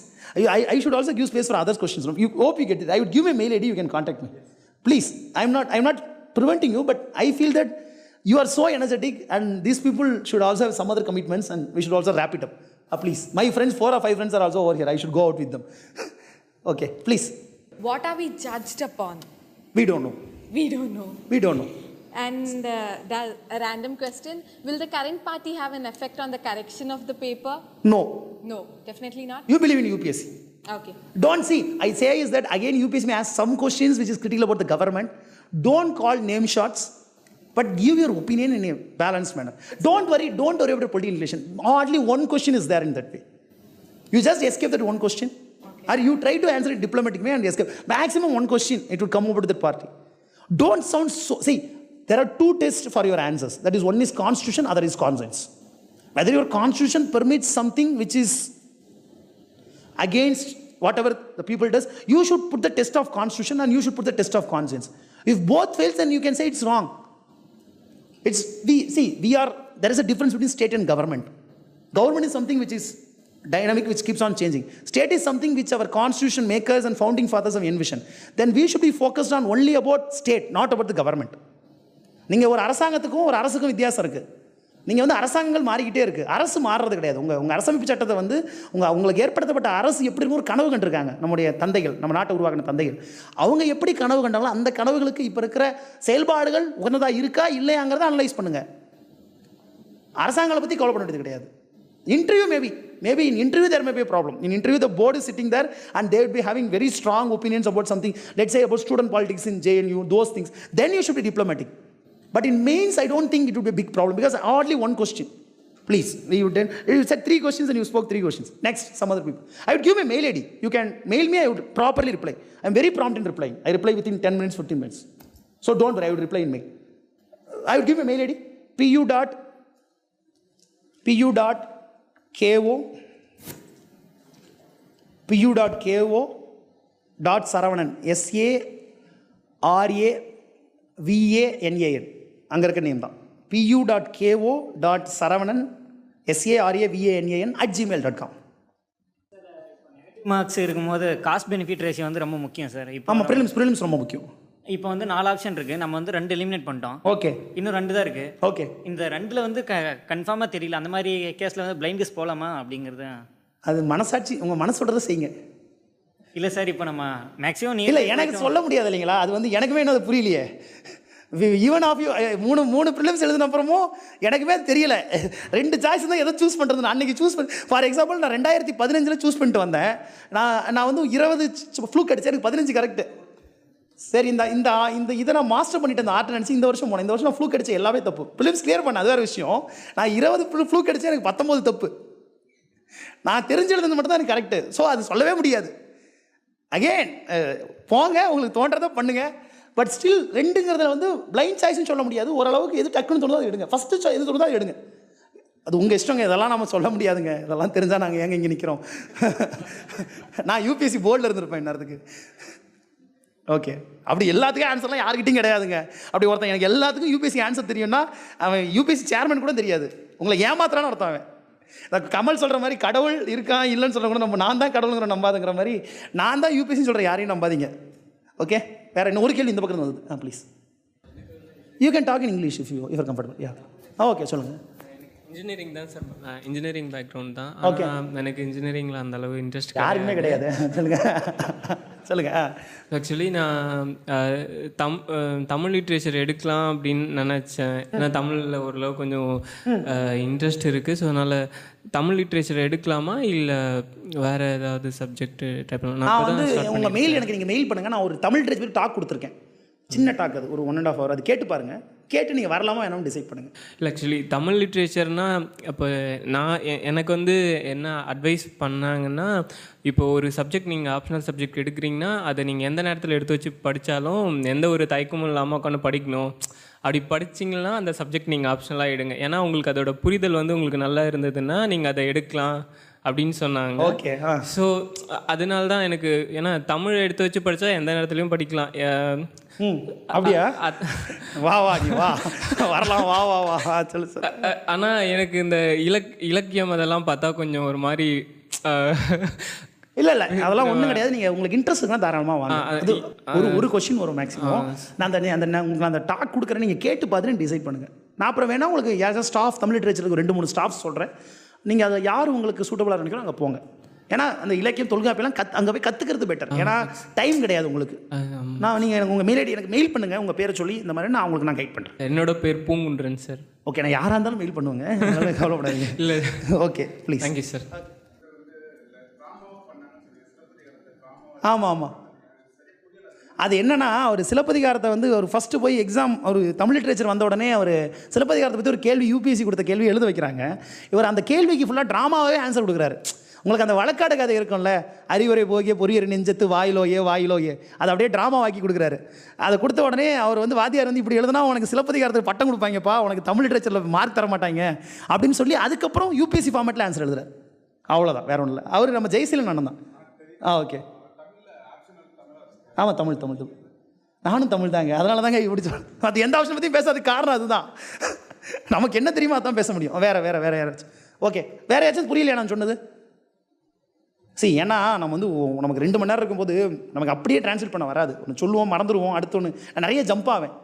I should also give space for others questions. You hope you get it. I would give my mail ID, you can contact me. Please, I'm not preventing you, but I feel that you are so energetic and these people should also have some other commitments and we should also wrap it up. Please. My friends, 4 or 5 friends are also over here. I should go out with them. Okay, please. What are we judged upon? We don't know. We don't know. And a random question. Will the current party have an effect on the correction of the paper? No, Definitely not. you believe in UPSC. Okay. Don't see. I say is that again UPSC may ask some questions which is critical about the government. Don't call name shots, but give your opinion in a balanced manner. Don't worry about political inflation. Hardly one question is there in that way. You just escape that one question. Okay. Or you try to answer it diplomatic way and escape. Maximum one question, it would come over to that party. Don't sound so... See, there are 2 tests for your answers. That is, one is constitution, other is conscience. Whether your constitution permits something which is against whatever the people does, you should put the test of constitution and you should put the test of conscience. If both fails, then you can say it's wrong. There is a difference between state and government. Government is something which is dynamic, which keeps on changing. State is something which our constitution makers and founding fathers have envisioned. Then we should be focused on only about state, not about the government. நீங்கள் ஒரு அரசாங்கத்துக்கும் ஒரு அரசுக்கும் வித்தியாசம் இருக்குது. நீங்கள் வந்து அரசாங்கங்கள் மாறிக்கிட்டே இருக்குது, அரசு மாறுறது கிடையாது. உங்கள் அரசமைப்பு சட்டத்தை வந்து உங்களுக்கு ஏற்படுத்தப்பட்ட அரசு எப்படி இருக்கும் ஒரு கனவு கண்டிருக்காங்க. நம்முடைய தந்தைகள், நம்ம நாட்டை உருவாக்கின தந்தைகள், அவங்க எப்படி கனவு கண்டாங்களோ அந்த கனவுகளுக்கு இப்போ இருக்கிற செயல்பாடுகள் உகந்ததாக இருக்கா இல்லையாங்கிறத அனலைஸ் பண்ணுங்கள். அரசாங்கங்களை பற்றி கவலை பண்ண வேண்டியது கிடையாது. Interview maybe in interview there may be a problem. In interview the board is sitting there and they would be having very strong opinions about something, let's say about student politics in JNU, those things. Then you should be diplomatic. But in mains, I don't think it would be a big problem because hardly one question. Please, you said 3 questions and you spoke 3 questions. Next, some other people. I would give my mail ID. You can mail me, I would properly reply. I'm very prompt in replying. I reply within 10 minutes, 15 minutes. So don't worry, I would reply in mail. I would give my mail ID, Pu.Ko.Saravanan, SARAVANAN. அங்கே இருக்க name தான். Pu.Ko.Saravanan, SARAVANAN @gmail.com. Marks இருக்கும்போது cost benefit ratio வந்து ரொம்ப முக்கியம் sir. இப்போ ஆமாம், prelims ரொம்ப முக்கியம். இப்போ வந்து 4 ஆப்ஷன் இருக்குது, நம்ம வந்து 2 எலிமினேட் பண்ணிட்டோம். ஓகே, இன்னும் 2 தான் இருக்குது. ஓகே. இந்த 2ல் வந்து கன்ஃபார்மாக தெரியல, அந்த மாதிரி கேஸில் வந்து பிளைண்ட் கெஸ் போகலாமா அப்படிங்கிறது. அது மனசாட்சி, உங்கள் மனசு சொல்கிறத செய்யுங்க. இல்லை சார், இப்போ நம்ம மேக்ஸிமம் இல்லை எனக்கு சொல்ல முடியாது இல்லைங்களா, அது வந்து எனக்குமே என்ன அது புரியலையே. ஈவன் ஆஃப் யூ மூணு ப்ரிலிம்ஸ் எழுதின அப்புறமும் எனக்குமே அது தெரியல. 2 சாய்ஸ் தான் எதை சூஸ் பண்ணுறது. நான் அன்றைக்கி சூஸ் பண்ணி, ஃபார் எக்ஸாம்பிள் நான் 2015 சூஸ் பண்ணிட்டு வந்தேன். நான் வந்து 20 ஃப்ளூக் அடிச்சேன், எனக்கு 15 கரெக்டு. சரி, இந்த இதை நான் மாஸ்டர் பண்ணிட்டேன், இந்த ஆர்ட் நினச்சி இந்த வருஷம் போனேன். இந்த வருஷம் நான் ஃப்ளூக் அடிச்சேன், எல்லாமே தப்பு. ப்ரிலிம்ஸ் கிளியர் பண்ண அது வேறு விஷயம். நான் 20 ஃப்ளூக் அடித்தேன், எனக்கு 19 தப்பு. நான் தெரிஞ்செழுதுனது மட்டும் தான் எனக்கு கரெக்டு. ஸோ அது சொல்லவே முடியாது. அகெயின் போங்க, உங்களுக்கு தோன்றதை பண்ணுங்கள். பட் ஸ்டில் 2ங்கிறதுல வந்து பிளைண்ட் சாய்ஸ்னு சொல்ல முடியாது. ஓரளவுக்கு எது டக்குன்னு தோணுதோ அதை எடுங்க. ஃபஸ்ட்டு எது தோணுதோ அதை எடுங்க. அது உங்கள் இஷ்டங்க, இதெல்லாம் நம்ம சொல்ல முடியாதுங்க. இதெல்லாம் தெரிஞ்சால் நாங்கள் ஏங்க இங்கே நிற்கிறோம். நான் யூபிஎஸ்சி போர்டில் இருந்திருப்பேன் இன்னத்துக்கு. ஓகே, அப்படி எல்லாத்துக்கும் ஆன்சர்லாம் யாருக்கிட்டையும் கிடையாதுங்க. அப்படி ஒருத்தன் எனக்கு எல்லாத்துக்கும் யூபிஎஸ்சி ஆன்சர் தெரியும்னா அவன் யூபிஎஸ்சி சேர்மன் கூட தெரியாது. உங்களை ஏமாத்துறான்னு ஒருத்தன் அவன். கமல் சொல்கிற மாதிரி கடவுள் இருக்கான் இல்லைன்னு சொல்கிற கூட நம்ம நான் தான் கடவுளுங்கிற நம்பாதுங்கிற மாதிரி நான் தான் யூபிஎஸ்சி சொல்கிற யாரையும் நம்பாதீங்க. ஓகே, வேறு இன்னும் ஒரு கேள்வி இந்த பக்கம் வந்தது. Please you can talk in English if you're comfortable. Yeah, okay, சொல்லுங்கள். இன்ஜினியரிங் தான் சார், இன்ஜினியரிங் பேக்ரவுண்ட் தான். ஓகே, எனக்கு இன்ஜினியரிங்கில் அந்த அளவு இன்ட்ரெஸ்ட் யாருக்குமே கிடையாது. சொல்லுங்கள். ஆக்சுவலி நான் தமிழ் லிட்ரேச்சர் எடுக்கலாம் அப்படின்னு நினச்சேன். ஏன்னா தமிழில் ஓரளவு கொஞ்சம் இன்ட்ரெஸ்ட் இருக்குது. ஸோ அதனால் தமிழ் லிட்ரேச்சர் எடுக்கலாமா இல்லை வேறு ஏதாவது சப்ஜெக்ட் டைப்? நான் வந்து உங்கள் மெயில் எனக்கு நீங்கள் மெயில் பண்ணுங்கள். நான் ஒரு தமிழ் லிட்ரேச்சர் டாக் கொடுத்துருக்கேன், சின்ன டாக், அது ஒரு 1.5 hour. அது கேட்டு பாருங்கள், கேட்டு நீங்கள் வரலாமா வேணாலும் டிசைட் பண்ணுங்கள். இல்லை, ஆக்சுவலி தமிழ் லிட்ரேச்சர்னால் இப்போ நான் எனக்கு வந்து என்ன அட்வைஸ் பண்ணாங்கன்னா, இப்போ ஒரு சப்ஜெக்ட் நீங்கள் ஆப்ஷனல் சப்ஜெக்ட் எடுக்கிறீங்கன்னா அதை நீங்கள் எந்த நேரத்தில் எடுத்து வச்சு படித்தாலும் எந்த ஒரு தயக்கமும் இல்லாமல் உட்காந்து படிக்கணும். அப்படி படிச்சிங்கன்னா அந்த சப்ஜெக்ட் நீங்கள் ஆப்ஷனலாக எடுங்க. ஏன்னா உங்களுக்கு அதோட புரிதல் வந்து உங்களுக்கு நல்லா இருந்ததுன்னா நீங்கள் அதை எடுக்கலாம் அப்படின்னு சொன்னாங்க. ஓகே, ஸோ அதனால தான் எனக்கு, ஏன்னா தமிழ் எடுத்து வச்சு படித்தா எந்த நேரத்துலையும் படிக்கலாம். அப்படியா? வா நீ வா, வரலாம், வா வா வா, சொல்லு சார். ஆனால் எனக்கு இந்த இலக்கியம் அதெல்லாம் பார்த்தா கொஞ்சம் ஒரு மாதிரி இல்லை அதெல்லாம் ஒன்றும் கிடையாது. நீங்கள் உங்களுக்கு இன்ட்ரெஸ்ட் இருந்தால் தாராளமாக வாங்க. அது ஒரு கொஸ்டின் வரும் மேக்ஸிமம். நான் உங்களுக்கு அந்த டாக் கொடுக்குறேன், நீங்கள் கேட்டு பார்த்துட்டு டிசைட் பண்ணுங்கள். நான் அப்புறம் வேணால் உங்களுக்கு யார் ஸ்டாஃப் தமிழ் லிட்ரேச்சருக்கு 2-3 ஸ்டாஃப் சொல்கிறேன். நீங்கள் அதை யார் உங்களுக்கு சூட்டபுளாக நினைக்கிறோம் அங்கே போங்க. ஏன்னா அந்த இலக்கியம் தொல்காப்பியெல்லாம் அங்கே போய் கற்றுக்கிறது பெட்டர். ஏன்னா டைம் கிடையாது உங்களுக்கு. நீங்கள் எனக்கு உங்கள் மெயில் ஐடி எனக்கு மெயில் பண்ணுங்கள், உங்கள் பேரை சொல்லி இந்த மாதிரி நான் உங்களுக்கு கைட் பண்ணுறேன். என்னோட பேர் பூங்குன்றன் சார். ஓகே, நான் யாராக இருந்தாலும் மெயில் பண்ணுவேங்க, கவலைப்படாதீங்க. இல்லை, ஓகே, ப்ளீஸ். Thank you sir. ஆமாம், அது என்னன்னா, ஒரு சிலப்பதிகாரத்தை வந்து ஒரு ஃபஸ்ட்டு போய் எக்ஸாம், ஒரு தமிழ் லிட்ரேச்சர் வந்த உடனே அவர் சிலப்பதிகாரத்தை பற்றி ஒரு கேள்வி யூபிஎஸ்சி கொடுத்த கேள்வி எழுத வைக்கிறாங்க. இவர் அந்த கேள்விக்கு ஃபுல்லாக ட்ராமாவே ஆன்சர் கொடுக்குறாரு. உங்களுக்கு அந்த வழக்காடு கதை இருக்கும்ல, அறிவுரை போகிய பொரியர் நெஞ்சத்து வாயிலோயே அதை அப்படியே ட்ராமா ஆக்கி கொடுக்குறாரு. அதை கொடுத்த உடனே அவர் வந்து வாத்தியார் வந்து இப்படி எழுதுனா உனக்கு சிலப்பதிகாரத்துக்கு பட்டம் கொடுப்பாங்கப்பா, உனக்கு தமிழ் லிட்ரேச்சரில் மார்க் தர மாட்டாங்க அப்படின்னு சொல்லி அதுக்கப்புறம் யூபிஎஸ்சி ஃபார்மேட்டில் ஆன்சர் எழுதுறாரு. அவ்வளோதான், வேற ஒன்றும் இல்லை. அவர் நம்ம ஜெயசீலன் அண்ணன் தான். ஓகே, ஆமாம், தமிழ் நானும் தமிழ் தாங்க. அதனால தாங்க இப்படி சொல்கிறேன். அது எந்த ஆப்ஷன் பற்றியும் பேசாத காரணம் அதுதான். நமக்கு என்ன தெரியுமா அதான் பேச முடியும். வேறு யாராச்சும்? ஓகே, வேறு யாராச்சும் புரியலையா நான் சொன்னது? ஏன்னா நம்ம வந்து நமக்கு 2 மணி நேரம் இருக்கும்போது நமக்கு அப்படியே டிரான்ஸ்லேட் பண்ண வராது. ஒன்று சொல்லுவோம், மறந்துடுவோம், அடுத்து ஒன்று நான் நிறைய ஜம்ப் ஆவேன்.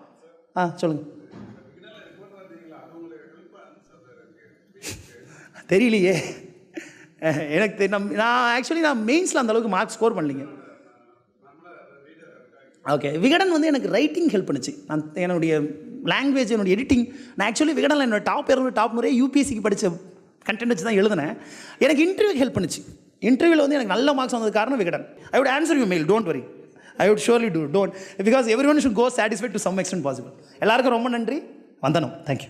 சொல்லுங்கள். தெரியலையே எனக்கு. நான் ஆக்சுவலி மெயின்ஸில் அந்தளவுக்கு மார்க் ஸ்கோர் பண்ணலிங்க. ஓகே, விகடன் வந்து எனக்கு ரைட்டிங் ஹெல்ப் பண்ணுச்சு. நான் என்னுடைய லாங்குவேஜ், என்னுடைய எடிட்டிங், நான் ஆக்சுவலி விகடனில் என்னோட டாப் 200 யூபிஎஸ்சிக்கு படித்த கண்டென்ட் வச்சு தான் எழுதினேன். எனக்கு இன்டர்வியூக்கு ஹெல்ப் பண்ணுச்சு. இன்டர்வியூவில் வந்து எனக்கு நல்ல மார்க்ஸ் வந்தது காரணம் Vikatan. I would answer you mail, don't worry, I would surely do, don't, because every one should go satisfied to some extent possible. எல்லாருக்கும் ரொம்ப நன்றி, வந்தனம், தேங்க்யூ.